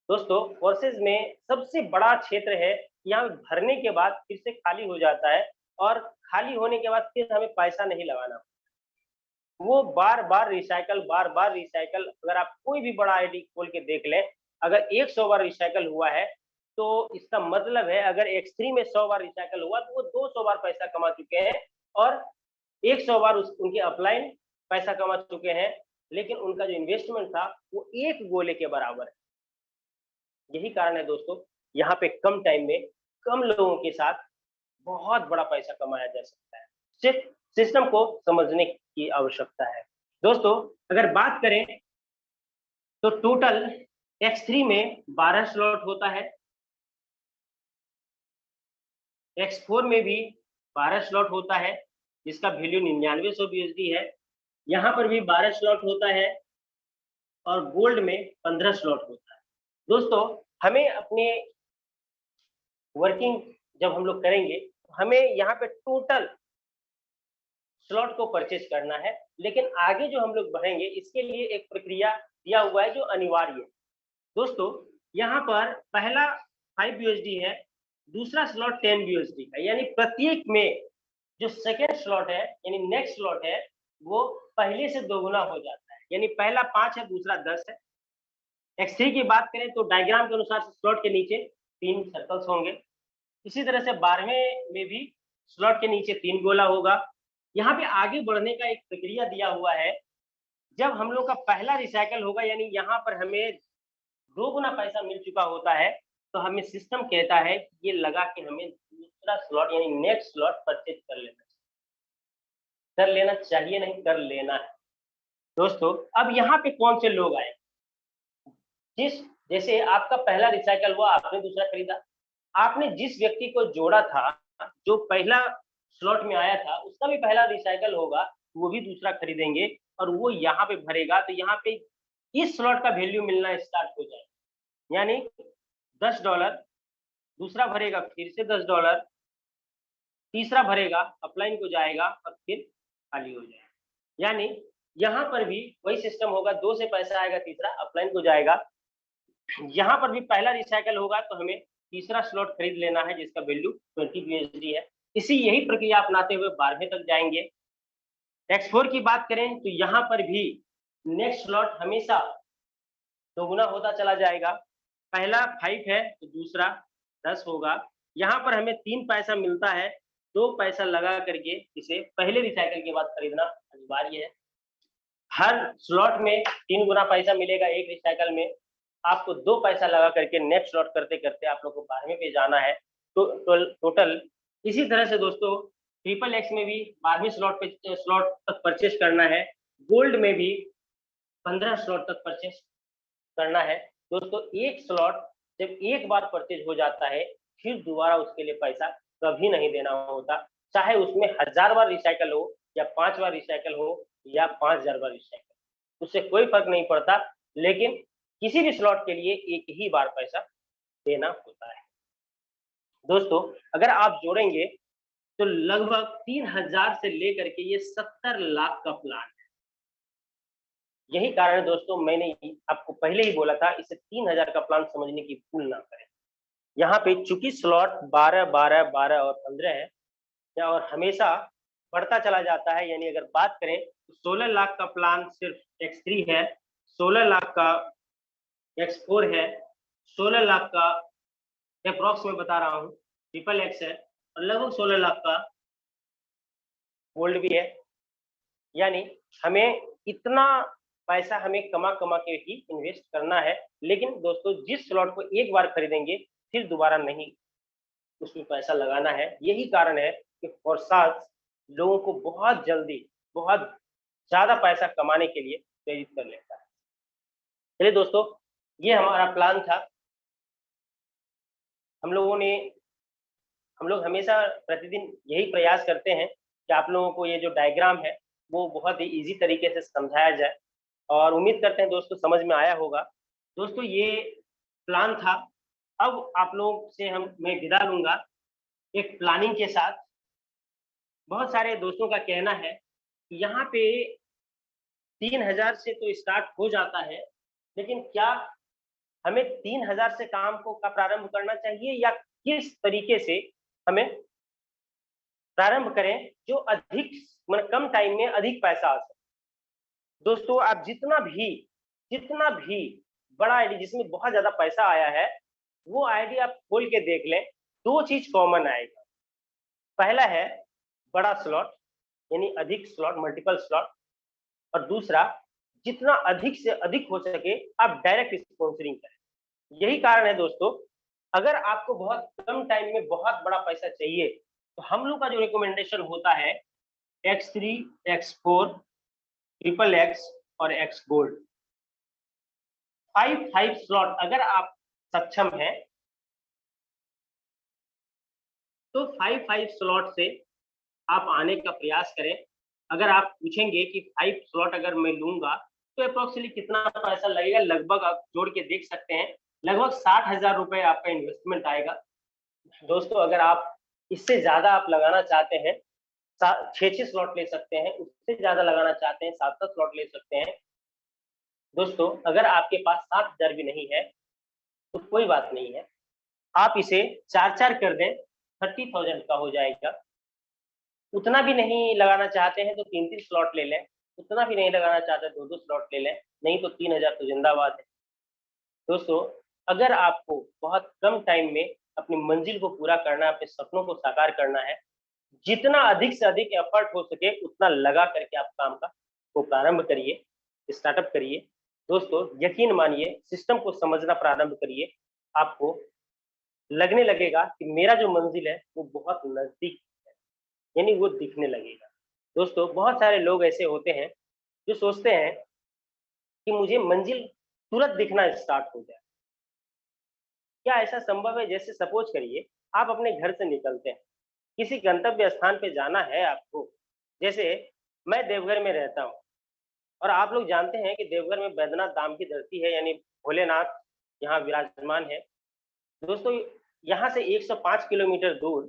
दोस्तों फोर्सेज में सबसे बड़ा क्षेत्र है, यहाँ भरने के बाद फिर से खाली हो जाता है, और खाली होने के बाद फिर हमें पैसा नहीं लगाना, वो बार बार रिसाइकल, बार बार रिसाइकल। अगर आप कोई भी बड़ा आईडी खोल के देख लें, अगर 100 बार रिसाइकल हुआ है तो इसका मतलब है अगर X3 में 100 बार रिसाइकल हुआ तो वो 200 बार पैसा कमा चुके हैं, और 100 बार उनके अपलाइन पैसा कमा चुके हैं, लेकिन उनका जो इन्वेस्टमेंट था वो एक गोले के बराबर है। यही कारण है दोस्तों, यहाँ पे कम टाइम में कम लोगों के साथ बहुत बड़ा पैसा कमाया जा सकता है। सिर्फ सिस्टम को समझने की आवश्यकता है। दोस्तों अगर बात करें तो टोटल X3 में 12 स्लॉट होता है, X4 में भी 12 स्लॉट होता है, जिसका वैल्यू 9900 यूएसडी है। यहाँ पर भी 12 स्लॉट होता है, और गोल्ड में 15 स्लॉट होता है। दोस्तों हमें अपने वर्किंग जब हम लोग करेंगे तो हमें यहाँ पे टोटल स्लॉट को परचेज करना है, लेकिन आगे जो हम लोग बढ़ेंगे इसके लिए एक प्रक्रिया दिया हुआ है जो अनिवार्य है। दोस्तों यहाँ पर पहला 5 यूएसडी है, दूसरा स्लॉट 10 यूएसडी है, यानी प्रत्येक में जो सेकेंड स्लॉट है यानी नेक्स्ट स्लॉट है वो पहले से दोगुना हो जाता है, यानी पहला 5 है, दूसरा 10 है। X3 की बात करें तो डायग्राम के अनुसार स्लॉट के नीचे 3 सर्कल्स होंगे। इसी तरह से 12वें में भी स्लॉट के नीचे 3 गोला होगा। यहाँ पे आगे बढ़ने का एक प्रक्रिया दिया हुआ है। जब हम लोग का पहला रिसाइकल होगा, यानी यहाँ पर हमें 2 गुना पैसा मिल चुका होता है, तो हमें सिस्टम कहता है कि ये लगा के हमें दूसरा स्लॉट यानी नेक्स्ट स्लॉट परचेज कर लेना चाहिए, नहीं कर लेना है। दोस्तों अब यहाँ पे कौन से लोग आए, जैसे आपका पहला रिसाइकल हुआ, आपने दूसरा खरीदा, आपने जिस व्यक्ति को जोड़ा था, जो पहला स्लॉट में आया था, उसका भी पहला रिसाइकल होगा, वो भी दूसरा खरीदेंगे और वो यहाँ पे भरेगा, तो यहाँ पे इस स्लॉट का वैल्यू मिलना स्टार्ट हो जाएगा। यानी $10, दूसरा भरेगा फिर से $10, तीसरा भरेगा अपलाइन को जाएगा और फिर खाली हो जाएगा। यानी यहाँ पर भी वही सिस्टम होगा, 2 से पैसा आएगा, तीसरा अपलाइन को जाएगा। यहाँ पर भी पहला रिसाइकल होगा तो हमें तीसरा स्लॉट खरीद लेना है, जिसका वैल्यू 20 यूएसडी है। यही प्रक्रिया अपनाते हुए 12वें तक जाएंगे। X4 की बात करें तो यहाँ पर भी नेक्स्ट स्लॉट हमेशा दोगुना होता चला जाएगा। पहला 5 है तो दूसरा 10 होगा, यहाँ पर हमें 3 पैसा मिलता है, 2 पैसा लगा करके इसे पहले रिसाइकल के बाद खरीदना अनिवार्य है। हर स्लॉट में 3 गुना पैसा मिलेगा एक रिसाइकल में। आपको 2 पैसा लगा करके नेक्स्ट स्लॉट करते-करते आप लोग को 12वें पे जाना है। तो टोटल इसी तरह से दोस्तों ट्रिपल एक्स में भी 12वें स्लॉट तक परचेज़ करना है। गोल्ड में भी 15 स्लॉट तक परचेज़ करना है। दोस्तों एक स्लॉट जब एक बार परचेज़ हो जाता है, फिर दोबारा उसके लिए पैसा कभी नहीं देना होता। चाहे उसमें 1000 बार रिसाइकल हो या 5 बार रिसाइकल हो या 5000 बार रिसाइकल, उससे कोई फ़र्क नहीं पड़ता, लेकिन किसी भी स्लॉट के लिए एक ही बार पैसा देना होता है। दोस्तों अगर आप जोड़ेंगे तो लगभग 3000 से लेकर के ये 70 लाख का प्लान है। यही कारण है दोस्तों मैंने आपको पहले ही बोला था इसे 3000 का प्लान समझने की भूल ना करें। यहाँ पे चूंकि स्लॉट 12, 12, 12 और 15 है या और हमेशा बढ़ता चला जाता है, यानी अगर बात करें तो 16 लाख का प्लान सिर्फ X3 है, 16 लाख का X4 है, 16 लाख का अप्रॉक्स में बता रहा हूँ ट्रिपल एक्स है और लगभग 16 लाख का गोल्ड भी है। यानी हमें इतना पैसा हमें कमा-कमा के ही इन्वेस्ट करना है, लेकिन दोस्तों जिस स्लॉट को एक बार खरीदेंगे, फिर दोबारा नहीं उसमें पैसा लगाना है। यही कारण है कि फोरसाज लोगों को बहुत जल्दी, बहुत ज़्यादा पैसा कमाने के लिए प्रेरित कर लेता है। चलिए दोस्तों, ये हमारा प्लान था। हम लोगों ने हम लोग हमेशा प्रतिदिन यही प्रयास करते हैं कि आप लोगों को ये जो डायग्राम है, वो बहुत ही ईज़ी तरीके से समझाया जाए और उम्मीद करते हैं दोस्तों समझ में आया होगा। दोस्तों ये प्लान था। अब आप लोगों से मैं विदा लूँगा एक प्लानिंग के साथ। बहुत सारे दोस्तों का कहना है कि यहाँ पे 3000 से तो स्टार्ट हो जाता है, लेकिन क्या हमें 3000 से काम को का प्रारंभ करना चाहिए या किस तरीके से हमें प्रारंभ करें जो अधिक मतलब कम टाइम में अधिक पैसा आ सके। दोस्तों आप जितना भी बड़ा आईडी जिसमें बहुत ज्यादा पैसा आया है, वो आईडी आप खोल के देख लें, 2 चीज कॉमन आएगा। पहला है बड़ा स्लॉट, यानी अधिक स्लॉट, मल्टीपल स्लॉट, और दूसरा जितना अधिक से अधिक हो सके आप डायरेक्ट स्पॉन्सरिंग करें। यही कारण है दोस्तों, अगर आपको बहुत कम टाइम में बहुत बड़ा पैसा चाहिए, तो हम लोग का जो रिकमेंडेशन होता है X3, X4, ट्रिपल एक्स और एक्स गोल्ड 5 स्लॉट अगर आप सक्षम हैं तो 5 स्लॉट से आप आने का प्रयास करें। अगर आप पूछेंगे कि 5 स्लॉट अगर मैं लूंगा तो अप्रोक्सीमेटली कितना पैसा लगेगा, लगभग आप जोड़ के देख सकते हैं, लगभग 60,000 रुपए आपका इन्वेस्टमेंट आएगा। दोस्तों अगर आप इससे ज्यादा आप लगाना चाहते हैं, 6 स्लॉट ले सकते हैं, उससे ज्यादा लगाना चाहते हैं 7 स्लॉट ले सकते हैं। दोस्तों अगर आपके पास 7,000 भी नहीं है तो कोई बात नहीं है, आप इसे 4 कर दें, 30,000 का हो जाएगा। उतना भी नहीं लगाना चाहते हैं तो 3 स्लॉट ले लें, उतना भी नहीं लगाना चाहते 2 स्लॉट ले लें, नहीं तो 3000 तो जिंदाबाद है। दोस्तों अगर आपको बहुत कम टाइम में अपनी मंजिल को पूरा करना है, अपने सपनों को साकार करना है, जितना अधिक से अधिक एफर्ट हो सके उतना लगा करके आप काम को प्रारंभ करिए, स्टार्टअप करिए। दोस्तों यकीन मानिए, सिस्टम को समझना प्रारंभ करिए, आपको लगने लगेगा कि मेरा जो मंजिल है वो बहुत नजदीक है, यानी वो दिखने लगेगा। दोस्तों बहुत सारे लोग ऐसे होते हैं जो सोचते हैं कि मुझे मंजिल तुरंत दिखना स्टार्ट हो जाए। क्या ऐसा संभव है? जैसे सपोज करिए आप अपने घर से निकलते हैं, किसी गंतव्य स्थान पे जाना है आपको। जैसे मैं देवघर में रहता हूँ और आप लोग जानते हैं कि देवघर में बैद्यनाथ धाम की धरती है, यानी भोलेनाथ यहाँ विराजमान है। दोस्तों यहाँ से 105 किलोमीटर दूर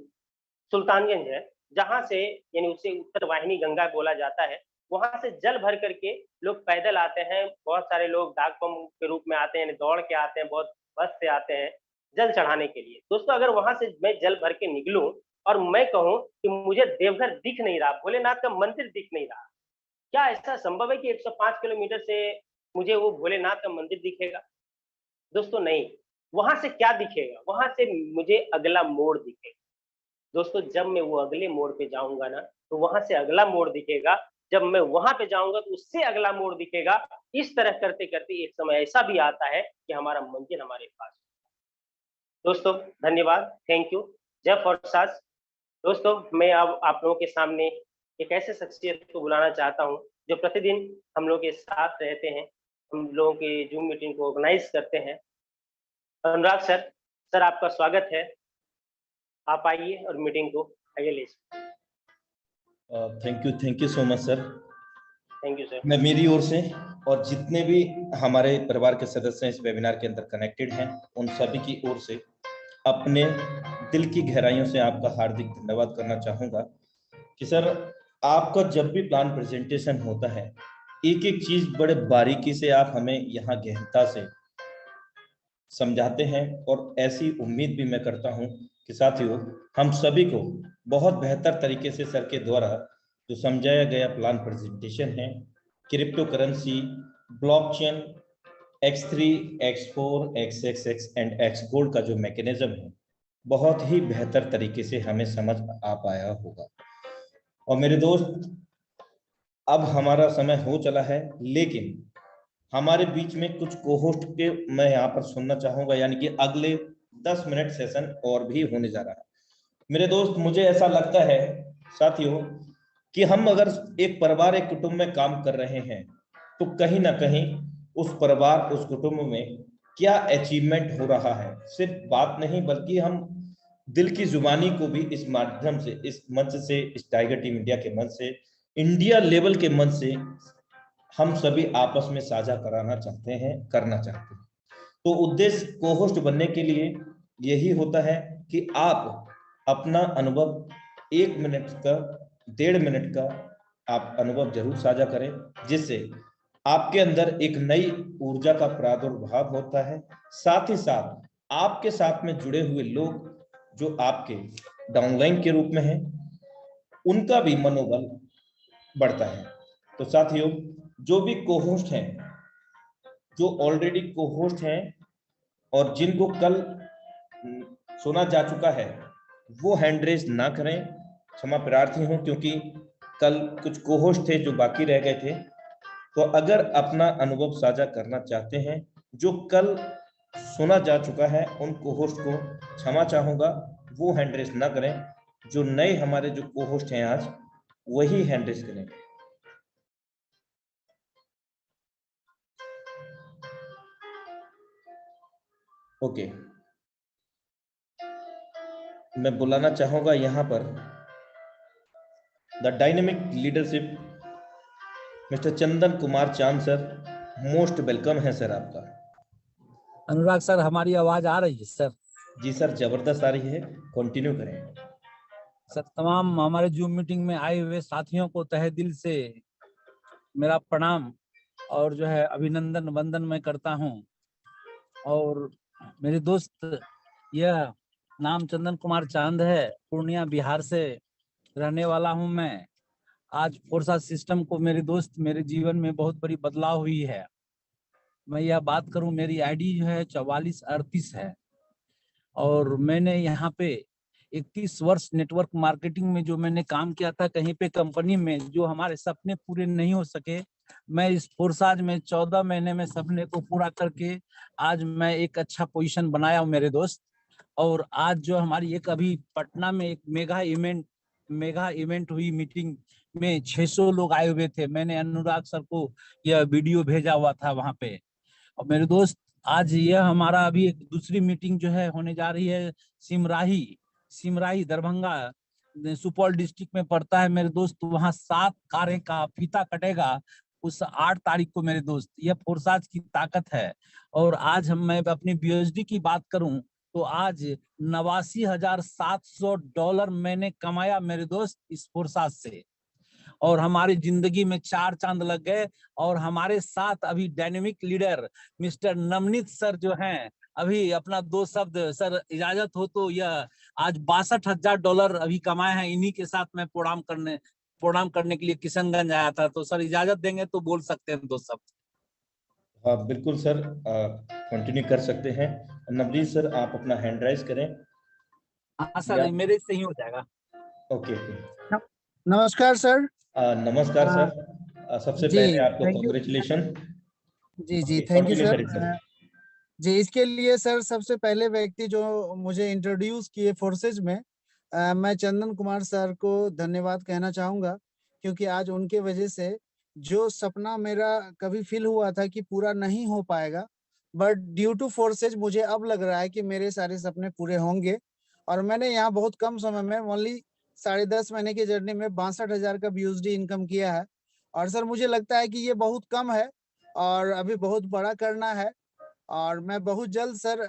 सुल्तानगंज है, जहाँ से यानी उसे उत्तर वाहिनी गंगा बोला जाता है। वहाँ से जल भर करके लोग पैदल आते हैं, बहुत सारे लोग डाक बम के रूप में आते हैं, यानी दौड़ के आते हैं, बहुत बस से आते हैं जल चढ़ाने के लिए। दोस्तों अगर वहाँ से मैं जल भर के निकलूं और मैं कहूँ कि मुझे देवघर दिख नहीं रहा, भोलेनाथ का मंदिर दिख नहीं रहा, क्या ऐसा संभव है कि 105 किलोमीटर से मुझे वो भोलेनाथ का मंदिर दिखेगा? दोस्तों नहीं, वहां से क्या दिखेगा, वहां से मुझे अगला मोड़ दिखेगा। दोस्तों जब मैं वो अगले मोड़ पे जाऊंगा ना, तो वहां से अगला मोड़ दिखेगा, जब मैं वहां पे जाऊंगा तो उससे अगला मोड़ दिखेगा। इस तरह करते करते एक समय ऐसा भी आता है कि हमारा मंजिल हमारे पास। दोस्तों धन्यवाद, थैंक यू। जय फॉरसाज। दोस्तों मैं अब आप लोगों के सामने एक ऐसे शख्सियत को बुलाना चाहता हूं जो प्रतिदिन हम लोग के साथ रहते हैं, हम लोगों के जूम मीटिंग को ऑर्गेनाइज करते हैं। अनुराग सर, सर आपका स्वागत है। आप आइए और मीटिंग को आगे ले। Thank you so much sir. Thank you sir. मैं मेरी ओर से और जितने भी हमारे परिवार के सदस्य इस वेबिनार के अंदर कनेक्टेड हैं, उन सभी की ओर से अपने दिल की गहराइयों से आपका हार्दिक धन्यवाद करना चाहूंगा कि सर आपका जब भी प्लान प्रेजेंटेशन होता है, एक एक चीज बड़े बारीकी से आप हमें यहाँ गहनता से समझाते हैं, और ऐसी उम्मीद भी मैं करता हूं कि साथियों हम सभी को बहुत बेहतर तरीके से सर के द्वारा जो समझाया गया प्लान प्रेजेंटेशन है, crypto currency, blockchain, X3, X4, XXX and X gold का जो मैकेनिज्म है, बहुत ही बेहतर तरीके से हमें समझ आ पाया होगा। और मेरे दोस्त अब हमारा समय हो चला है, लेकिन हमारे बीच में कुछ कोहोस्ट के मैं यहाँ पर सुनना चाहूंगा, यानी कि अगले 10 मिनट सेशन और भी होने जा रहा है। मेरे दोस्त मुझे ऐसा लगता है साथियों कि हम अगर एक परिवार एक कुटुंब में काम कर रहे हैं, तो कहीं ना कहीं उस परिवार उस कुटुंब में क्या अचीवमेंट हो रहा है, सिर्फ बात नहीं बल्कि हम दिल की जुबानी को भी इस माध्यम से, इस मंच से, इस टाइगर टीम इंडिया के मंच से, इंडिया लेवल के मंच से हम सभी आपस में साझा कराना चाहते हैं, करना चाहते हैं। तो उद्देश्य कोहोस्ट बनने के लिए यही होता है कि आप अपना अनुभव 1 मिनट का, 1.5 मिनट का आप अनुभव जरूर साझा करें, जिससे आपके अंदर एक नई ऊर्जा का प्रादुर्भाव होता है। साथ ही साथ आपके साथ में जुड़े हुए लोग जो आपके डाउनलाइन के रूप में हैं, उनका भी मनोबल बढ़ता है। तो साथियों जो भी कोहोस्ट हैं, जो ऑलरेडी कोहोस्ट हैं और जिनको कल सुना जा चुका है, वो हैंड रेज ना करें, क्षमा प्रार्थी हूं, क्योंकि कल कुछ कोहोस्ट थे जो बाकी रह गए थे। तो अगर अपना अनुभव साझा करना चाहते हैं जो कल सुना जा चुका है, उन कोहोस्ट को क्षमा चाहूंगा, वो हैंड रेज ना करें। जो नए हमारे जो कोहोस्ट हैं आज, वही हैंड रेज करें। ओके, मैं बुलाना चाहूंगा यहाँ पर the dynamic leadership mister Chandan Kumar चांद सर। मोस्ट वेलकम है सर आपका। अनुराग सर हमारी आवाज आ रही है सर? जी सर, जबरदस्त आ रही है, कंटिन्यू करें सर तमाम हमारे जूम मीटिंग में आए हुए साथियों को तहे दिल से मेरा प्रणाम और जो है अभिनंदन वंदन मैं करता हूं। और मेरे दोस्त, यह नाम चंदन कुमार चांद है, पूर्णिया बिहार से रहने वाला हूं मैं। आज फोर्सा सिस्टम को मेरे दोस्त, मेरे जीवन में बहुत बड़ी बदलाव हुई है। मैं यह बात करूं, मेरी आईडी जो है 4438 है और मैंने यहाँ पे 31 वर्ष नेटवर्क मार्केटिंग में जो मैंने काम किया था कहीं पे कंपनी में, जो हमारे सपने पूरे नहीं हो सके, मैं इस फोर्साज में 14 महीने में सपने को पूरा करके आज मैं एक अच्छा पोजीशन बनाया हूँ मेरे दोस्त। और आज जो हमारी एक अभी पटना में एक मेगा इवेंट हुई, मीटिंग में 600 लोग आए हुए थे। मैंने अनुराग सर को यह वीडियो भेजा हुआ था वहां पे। और मेरे दोस्त आज यह हमारा अभी एक दूसरी मीटिंग जो है होने जा रही है सिमराही दरभंगा सुपौल डिस्ट्रिक्ट में पड़ता है मेरे दोस्त। वहाँ 7 कारें का फीता कटेगा उस 8 तारीख को मेरे दोस्त। यह फोर्साज की ताकत है। और आज मैं अपनी बीएसडी की बात करूं तो आज $82,700 मैंने कमाया मेरे दोस्त इस फोर्साज से। और हमारी जिंदगी में 4 चांद लग गए। और हमारे साथ अभी dynamic leader mister Navneet sir जो हैं, अभी अपना 2 शब्द सर इजाजत हो तो, यह आज $62,000 अभी कमाए हैं। इन्हीं के साथ मैं प्रोग्राम करने के लिए किशनगंज आया था। तो सर इजाजत देंगे तो बोल सकते हैं 2 शब्द। हाँ बिल्कुल सर, कंटिन्यू कर सकते हैं। नवनीत सर, आप अपना हैंड राइज करें। हाँ सर, या मेरे से ही हो जाएगा। Okay okay. न- नमस्कार सर। नमस्कार अ, सर। सबसे जी पहले आपको थैंक यू। कॉन्ग्रेचुलेशन। जी जी okay, thank you continue sir. करें सर। जी इसके लिए सर सबसे पहले व्यक्ति जो मुझे इंट्रोड्यूस किए फोर्सेज में, मैं चंदन कुमार सर को धन्यवाद कहना चाहूँगा, क्योंकि आज उनके वजह से जो सपना मेरा कभी फील हुआ था कि पूरा नहीं हो पाएगा, बट ड्यू टू फोर्सेज मुझे अब लग रहा है कि मेरे सारे सपने पूरे होंगे। और मैंने यहाँ बहुत कम समय में ओनली 10.5 महीने की जर्नी में 62,000 का BUSD इनकम किया है। और सर मुझे लगता है कि ये बहुत कम है और अभी बहुत बड़ा करना है। और मैं बहुत जल्द सर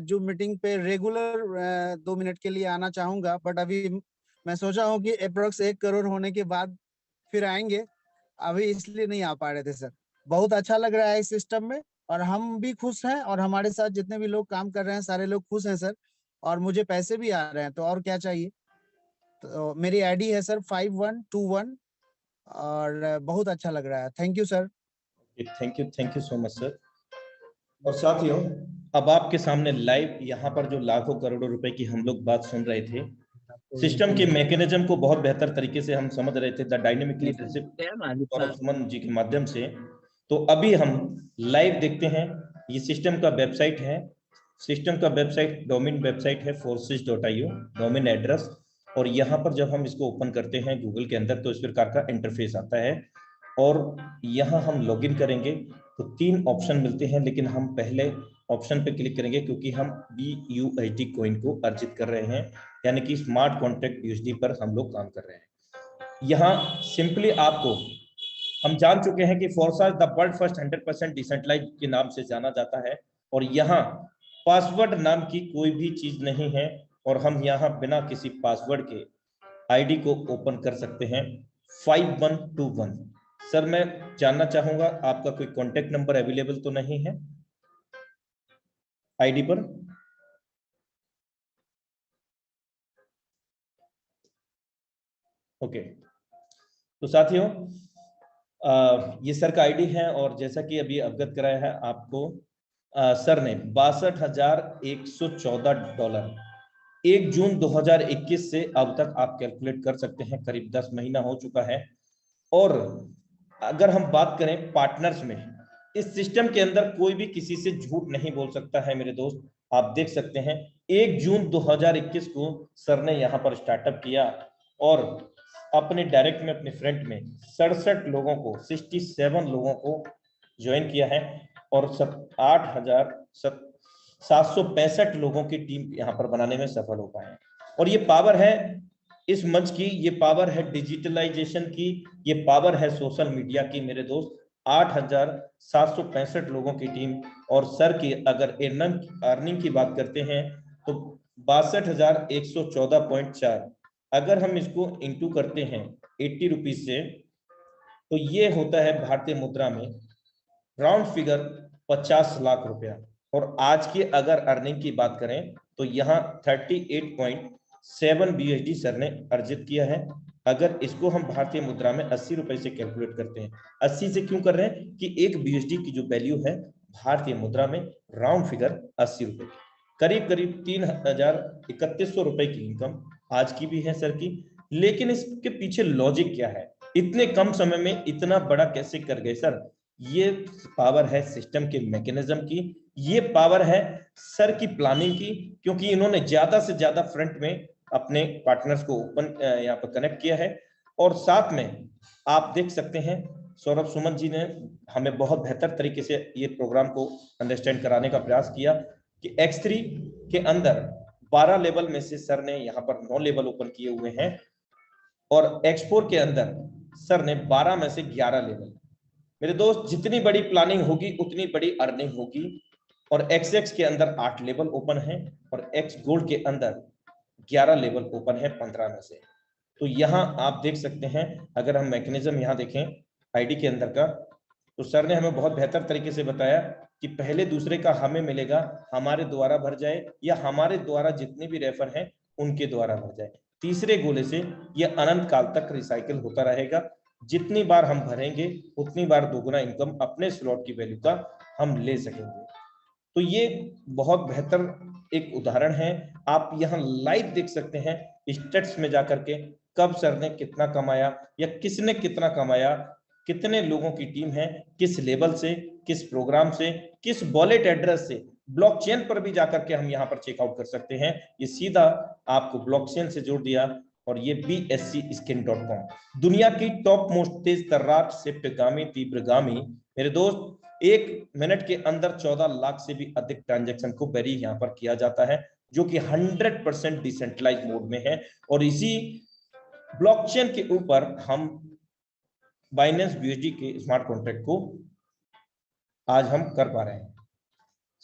जो मीटिंग पे रेगुलर 2 मिनट के लिए आना चाहूंगा, बट अभी मैं सोचा हूँ कि अप्रोक्स 1 करोड़ होने के बाद फिर आएंगे। अभी इसलिए नहीं आ पा रहे थे सर। बहुत अच्छा लग रहा है इस सिस्टम में, और हम भी खुश हैं और हमारे साथ जितने भी लोग काम कर रहे हैं सारे लोग खुश हैं सर। और मुझे पैसे भी आ रहे हैं, तो और क्या चाहिए। तो मेरी आईडी है सर 5121। और बहुत अच्छा लग रहा है। Thank you sir. Thank you so much sir. और साथियों, अब आपके सामने लाइव यहाँ पर जो लाखों करोड़ों रुपए की हम लोग बात सुन रहे थे, सिस्टम के मैकेनिज्म को बहुत बेहतर तरीके से हम समझ रहे थे द डायनेमिक लीडरशिप और सुमन जी के माध्यम से। तो अभी हम लाइव देखते हैं। ये सिस्टम का वेबसाइट है। सिस्टम का वेबसाइट डोमेन वेबसाइट है forces.io, डोमेन एड्रेस। और यहाँ पर जब हम इसको ओपन करते हैं गूगल के अंदर तो इस प्रकार का इंटरफेस आता है। और यहाँ हम लॉगिन करेंगे तो 3 ऑप्शन मिलते हैं, लेकिन हम पहले ऑप्शन पे क्लिक करेंगे क्योंकि हम BUSD कॉइन को अर्जित कर रहे हैं, यानी कि स्मार्ट कॉन्ट्रैक्ट USD पर हम लोग काम कर रहे हैं। यहाँ सिंपली आपको, हम जान चुके हैं कि फोर्सा द वर्ल्ड फर्स्ट 100% डिसेंट्रलाइज के नाम से जाना जाता है। और यहाँ पासवर्ड नाम की कोई भी चीज नहीं है, और हम यहाँ बिना किसी पासवर्ड के आईडी को ओपन कर सकते हैं 5121। सर मैं जानना चाहूंगा आपका कोई कॉन्टेक्ट नंबर अवेलेबल तो नहीं है आईडी पर? ओके। तो साथियों, ये सर का आईडी है, और जैसा कि अभी अवगत कराया है आपको, सर ने $62,114 1 जून 2021 से अब तक आप कैलकुलेट कर सकते हैं, करीब 10 महीना हो चुका है। और अगर हम बात करें पार्टनर्स में, इस सिस्टम के अंदर कोई भी किसी से झूठ नहीं बोल सकता है मेरे दोस्त। आप देख सकते हैं 1 जून 2021 को सर ने यहाँ पर स्टार्टअप किया, और अपने डायरेक्ट में अपने फ्रंट में 67 लोगों को 67 लोगों को ज्वाइन किया है, और 8,765 लोगों की टीम यहाँ पर बनाने में सफल हो पाए हैं। और ये पावर है इस मंच की, ये पावर है डिजिटलाइजेशन की, ये पावर है सोशल मीडिया की मेरे दोस्त। 8,765 लोगों की टीम, और सर की अगर अर्निंग की बात करते हैं तो 62,114.4। अगर हम इसको इंटू करते हैं 80 रुपीज से, तो ये होता है भारतीय मुद्रा में राउंड फिगर 50 लाख रुपया। और आज की अगर अर्निंग की बात करें तो यहाँ 38.7 BUSD सर ने अर्जित किया है। अगर इसको हम भारतीय मुद्रा में 80 रुपए से कैलकुलेट करते हैं, 80 से क्यों कर रहे हैं कि 1 BUSD की जो वैल्यू है भारतीय मुद्रा में राउंड फिगर 80 रुपए की, करीब करीब 3,3100 रुपए की इनकम आज की भी है सर की। लेकिन इसके पीछे लॉजिक क्या है, इतने कम समय में इतना बड़ा कैसे कर गए सर? ये पावर है सिस्टम के मैकेनिज्म की, ये पावर है सर की प्लानिंग की, क्योंकि इन्होंने ज्यादा से ज्यादा फ्रंट में अपने पार्टनर्स को ओपन यहाँ पर कनेक्ट किया है। और साथ में आप देख सकते हैं सौरभ सुमन जी ने हमें बहुत बेहतर तरीके से ये प्रोग्राम को अंडरस्टैंड कराने का प्रयास किया कि X3 के अंदर 12 लेवल में से सर ने यहाँ पर 9 लेवल ओपन किए हुए हैं, और X4 के अंदर सर ने 12 में से 11 लेवल। मेरे दोस्त, जितनी बड़ी प्लानिंग होगी उतनी बड़ी अर्निंग होगी। और XX के अंदर 8 लेवल ओपन है, और X गोल्ड के अंदर 11 लेवल ओपन है 15 में से। तो यहाँ आप देख सकते हैं, अगर हम मैकेनिज्म यहाँ देखें आईडी के अंदर का, तो सर ने हमें बहुत बेहतर तरीके से बताया कि पहले दूसरे का हमें मिलेगा, हमारे द्वारा भर जाए, या हमारे द्वारा जितने भी रेफर हैं उनके द्वारा भर जाए। तीसरे गोले से यह अनंत काल तक रिसाइकिल होता रहेगा। जितनी बार हम भरेंगे उतनी बार दोगुना इनकम अपने स्लॉट की वैल्यू का हम ले सकेंगे। तो ये बहुत बेहतर एक उदाहरण है। आप यहाँ लाइव देख सकते हैं स्टेट्स में जाकर के कब सर ने कितना कमाया या किसने कितना कमाया, कितने लोगों की टीम है, किस लेवल से, किस प्रोग्राम से, किस वॉलेट एड्रेस से। ब्लॉकचेन पर भी जाकर के हम यहाँ पर चेकआउट कर सकते हैं। ये सीधा आपको ब्लॉकचेन से जोड़ दिया। और ये bscskin.com दुनिया की टॉप मोस्ट तेज तर्रार क्षिप्रगामी तीव्रगामी। मेरे दोस्त, 1 मिनट के अंदर 14 लाख से भी अधिक ट्रांजैक्शन को वेरी यहाँ पर किया जाता है, जो कि 100% डिसेंट्रलाइज मोड में है। और इसी ब्लॉकचेन के ऊपर हम बाइनेंस BUSD के स्मार्ट कॉन्ट्रैक्ट को आज हम कर पा रहे हैं।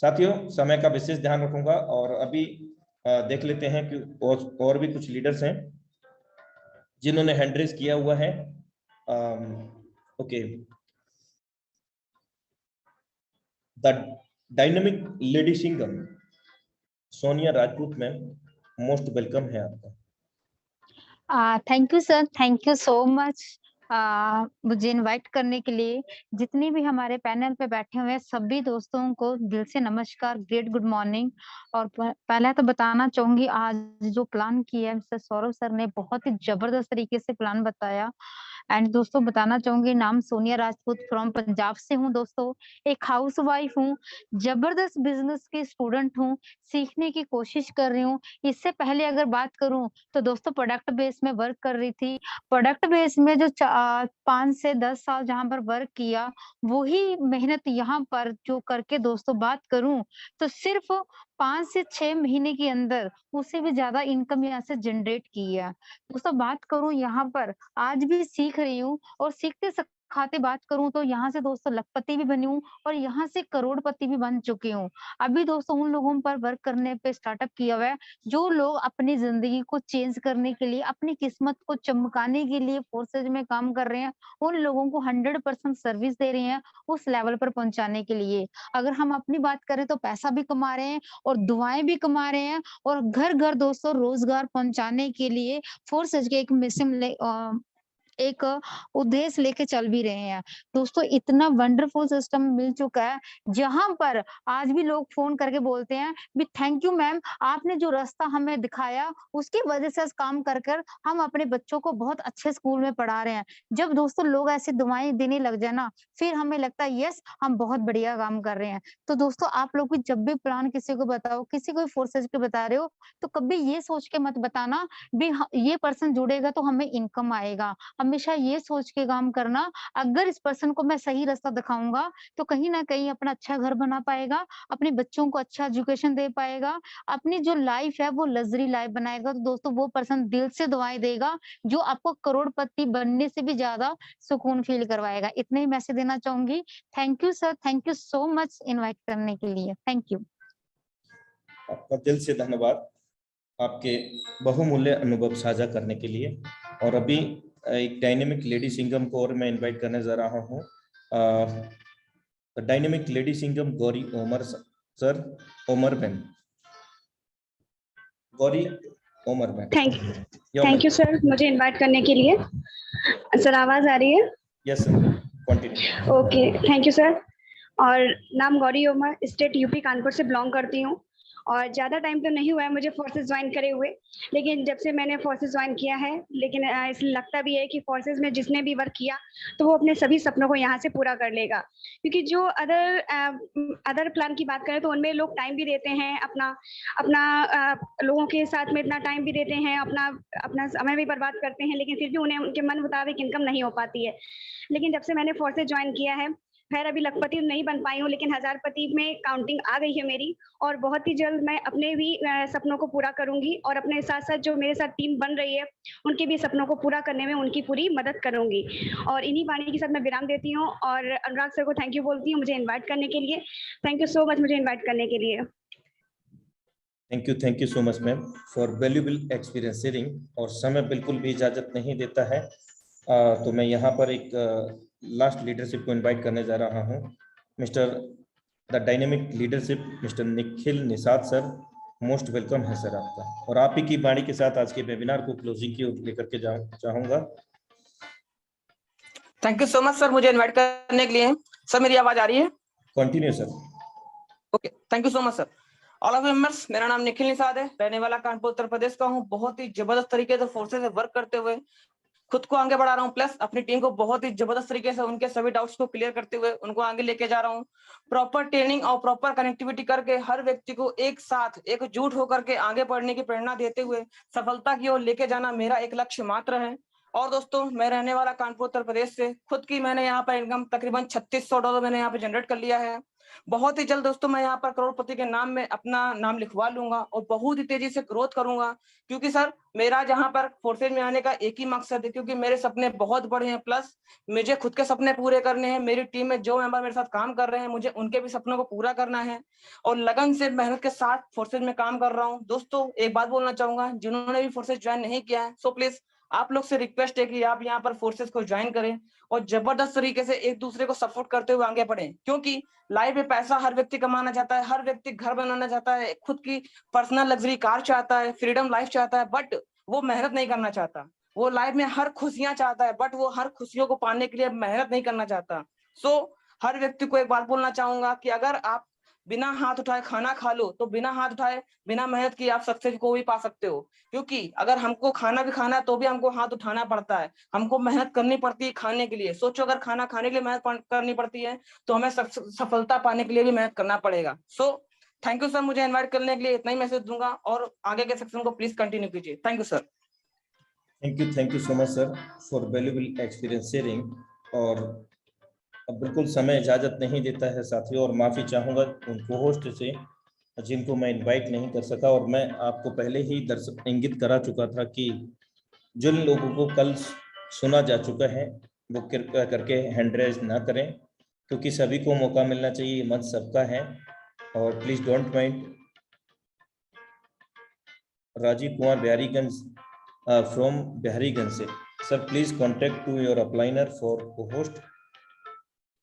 साथियों, समय का विशेष ध्यान रखूंगा। और अभी देख लेते हैं कि और भी कुछ लीडर्स हैं जिन्होंने हैंड रेज किया हुआ है। Okay, the dynamic lady Singham Sonia Rajput ma'am, most welcome है आपका। Thank you sir, thank you so much मुझे इनवाइट करने के लिए। जितने भी हमारे पैनल पे बैठे हुए हैं सभी दोस्तों को दिल से नमस्कार, ग्रेट गुड मॉर्निंग। और पहले तो बताना चाहूंगी, आज जो प्लान किया है मिस्टर सौरभ सर ने, बहुत ही जबरदस्त तरीके से प्लान बताया। एंड दोस्तों बताना चाहूंगी, नाम सोनिया राजपूत फ्रॉम पंजाब से हूँ दोस्तों, एक हाउसवाइफ हूँ, जबरदस्त बिजनेस की स्टूडेंट हूँ, सीखने की कोशिश कर रही हूँ। इससे पहले अगर बात करूँ तो दोस्तों प्रोडक्ट बेस में वर्क कर रही थी। प्रोडक्ट बेस में जो 5 से 10 साल जहां पर वर्क किया, वही मेहनत यहाँ पर जो करके दोस्तों बात करूं तो सिर्फ 5 से 6 महीने के अंदर उससे भी ज्यादा इनकम यहाँ से जनरेट की है। दोस्तों बात करूं यहाँ पर, आज भी सीख रही हूँ और सीखते खाते बात करूं तो यहाँ से दोस्तों लखपति भी बनी हूँ और यहाँ से करोड़पति भी बन चुकी हूँ। अभी दोस्तों उन लोगों पर वर्क करने पे स्टार्टअप किया हुआ है जो लोग अपनी जिंदगी को चेंज करने के लिए, अपनी किस्मत को चमकाने के लिए फोर्सेज में काम कर रहे हैं। उन लोगों को 100% सर्विस दे रहे हैं उस लेवल पर पहुंचाने के लिए। अगर हम अपनी बात करें तो पैसा भी कमा रहे हैं और दुआएं भी कमा रहे हैं और घर घर दोस्तों रोजगार पहुंचाने के लिए फोर्सेज के एक मिशन एक उद्देश्य लेके चल भी रहे हैं। दोस्तों इतना वंडरफुल सिस्टम मिल चुका है जहां पर आज भी लोग फोन करके बोलते हैं भी थैंक यू मैम, आपने जो रास्ता हमें दिखाया उसकी वजह से काम कर कर हम अपने बच्चों को बहुत अच्छे स्कूल में पढ़ा रहे हैं। जब दोस्तों लोग ऐसे दुआएं देने लग जाए ना, फिर हमें लगता है यस हम बहुत बढ़िया काम कर रहे हैं। तो दोस्तों आप लोग भी जब भी प्लान किसी को बताओ, किसी को फोर्सेज के बता रहे हो, तो कभी ये सोच के मत बताना भी ये पर्सन जुड़ेगा तो हमें इनकम आएगा। हमेशा ये सोच के काम करना, अगर इस पर्सन को मैं सही रास्ता दिखाऊंगा तो कहीं ना कहीं अपना अच्छा घर बना पाएगा, अपने बच्चों को अच्छा एजुकेशन दे पाएगा, अपनी जो लाइफ है वो लग्जरी लाइफ बनाएगा। तो दोस्तों वो पर्सन दिल से दुआएं देगा जो आपको करोड़पति बनने से भी ज्यादा सुकून फील करवाएगा। इतने ही मैसेज देना चाहूंगी। Thank you sir, thank you so much invite करने के लिए। Thank you. आपका दिल से धन्यवाद आपके बहुमूल्य अनुभव साझा करने के लिए। और अभी एक डायनेमिक लेडी सिंगम को और मैं इनवाइट करने जा रहा हूँ। Dynamic lady Singham Gauri Omar sir, Omar ma'am, Gauri Omar ma'am. Thank you sir मुझे इनवाइट करने के लिए। सर आवाज आ रही है? Yes sir, continue. Okay, thank you sir. और नाम गौरी ओमर, स्टेट यूपी कानपुर से बिलोंग करती हूँ। और ज़्यादा टाइम तो नहीं हुआ है मुझे फोर्सेस ज्वाइन करे हुए, लेकिन जब से मैंने फोर्सेस ज्वाइन किया है, लेकिन इसलिए लगता भी है कि फोर्सेस में जिसने भी वर्क किया तो वो अपने सभी सपनों को यहाँ से पूरा कर लेगा। क्योंकि जो अदर प्लान की बात करें तो उनमें लोग टाइम भी देते हैं, अपना लोगों के साथ में इतना टाइम भी देते हैं, अपना समय भी बर्बाद करते हैं, लेकिन फिर भी उन्हें उनके मन मुताबिक इनकम नहीं हो पाती है। लेकिन जब से मैंने फोर्सेस ज्वाइन किया है, खैर अभी लखपति नहीं बन पाई हूँ, लेकिन हजारपति में काउंटिंग आ गई है मेरी। और बहुत ही जल्द मैं अपने भी सपनों को पूरा करूंगी और अपने साथ साथ जो मेरे साथ टीम बन रही है उनके भी सपनों को पूरा करने में उनकी पूरी मदद करूंगी। और इन्हीं वाणी के साथ मैं विराम देती हूँ और अनुराग सर को थैंक यू बोलती हूँ मुझे इन्वाइट करने के लिए। थैंक यू सो मच मुझे इन्वाइट करने के लिए। Thank you so much ma'am for valuable experience sharing. और समय बिल्कुल भी इजाजत नहीं देता है, तो मैं यहाँ पर एक लास्ट लीडरशिप को इनवाइट करने जा रहा हूँ। Mister the dynamic leadership mister Nikhil Nishad sir, most welcome है सर आपका। और आप ही की वाणी के साथ आज के वेबिनार को क्लोजिंग की ओर लेकर के चाहूंगा। Thank you so much sir मुझे इनवाइट करने के लिए। सर मेरी आवाज आ रही है? Continue sir. Okay, thank you so much sir. All of members, मेरा नाम निखिल निषाद है, रहने वाला कानपुर उत्तर प्रदेश का हूँ। बहुत ही जबरदस्त तरीके से फोर्सेस से वर्क करते हुए खुद को आगे बढ़ा रहा हूँ, प्लस अपनी टीम को बहुत ही जबरदस्त तरीके से उनके सभी डाउट्स को क्लियर करते हुए उनको आगे लेके जा रहा हूँ। प्रॉपर ट्रेनिंग और प्रॉपर कनेक्टिविटी करके हर व्यक्ति को एक साथ एकजुट होकर के आगे बढ़ने की प्रेरणा देते हुए सफलता की ओर लेके जाना मेरा एक लक्ष्य मात्र है। और दोस्तों, मैं रहने वाला कानपुर उत्तर प्रदेश से, खुद की मैंने यहाँ पर इनकम तकरीबन $3600 मैंने यहाँ पे जनरेट कर लिया है। बहुत ही जल्द दोस्तों मैं यहाँ पर करोड़पति के नाम में अपना नाम लिखवा लूंगा और बहुत ही तेजी से ग्रोथ करूंगा, क्योंकि सर मेरा जहाँ पर फोर्सेज में आने का एक ही मकसद है, क्योंकि मेरे सपने बहुत बड़े हैं, प्लस मुझे खुद के सपने पूरे करने हैं। मेरी टीम में जो मेंबर मेरे साथ काम कर रहे हैं, मुझे उनके भी सपनों को पूरा करना है और लगन से मेहनत के साथ फोर्सेज में काम कर रहा हूँ। दोस्तों एक बात बोलना चाहूंगा, जिन्होंने भी फोर्सेज ज्वाइन नहीं किया है, सो प्लीज आप लोग से रिक्वेस्ट है कि आप यहाँ पर फोर्सेज को ज्वाइन करें और जबरदस्त तरीके से एक दूसरे को सपोर्ट करते हुए आगे बढ़ें, क्योंकि लाइफ में पैसा हर व्यक्ति कमाना चाहता है, हर व्यक्ति घर बनाना चाहता है, खुद की पर्सनल लग्जरी कार चाहता है, फ्रीडम लाइफ चाहता है, बट वो मेहनत नहीं करना चाहता। वो लाइफ में हर खुशियां चाहता है, बट वो हर खुशियों को पाने के लिए मेहनत नहीं करना चाहता। सो हर व्यक्ति को एक बात बोलना चाहूंगा कि अगर आप बिना हाथ उठाए खाना खा लो, तो बिना हाथ उठाए बिना मेहनत किए आप सक्सेस को भी पा सकते हो, क्योंकि अगर हमको खाना भी खाना है तो भी हमको हाथ उठाना पड़ता है, हमको मेहनत करनी पड़ती है खाने के लिए। सोचो अगर खाना खाने के लिए मेहनत करनी पड़ती है तो हमें सफलता पाने के लिए भी मेहनत करना पड़ेगा। सो थैंक यू सर, मुझे इन्वाइट करने के लिए। इतना ही मैसेज दूंगा और आगे के सेक्शन को प्लीज कंटिन्यू कीजिए। Thank you sir. Thank you so much sir for valuable experience sharing. और अब बिल्कुल समय इजाजत नहीं देता है साथियों, और माफी चाहूंगा उन को-होस्ट से जिनको मैं इनवाइट नहीं कर सका। और मैं आपको पहले ही दर्शक इंगित करा चुका था कि जिन लोगों को कल सुना जा चुका है वो कृपया करके हैंड रेज ना करें, क्योंकि सभी को मौका मिलना चाहिए, मंच सबका है। और please don't mind. Rajiv Kumar Bihariganj from Bihariganj से, sir please contact to your upliner for co-host.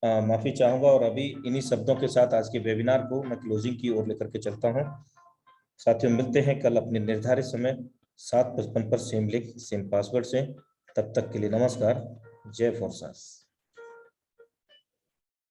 माफी चाहूंगा। और अभी इन्हीं शब्दों के साथ आज के वेबिनार को मैं क्लोजिंग की ओर लेकर के चलता हूं। साथियों मिलते हैं कल अपने निर्धारित समय 7:55 पर सेम लिंक सेम पासवर्ड से। तब तक के लिए नमस्कार। जय फोर्सेस।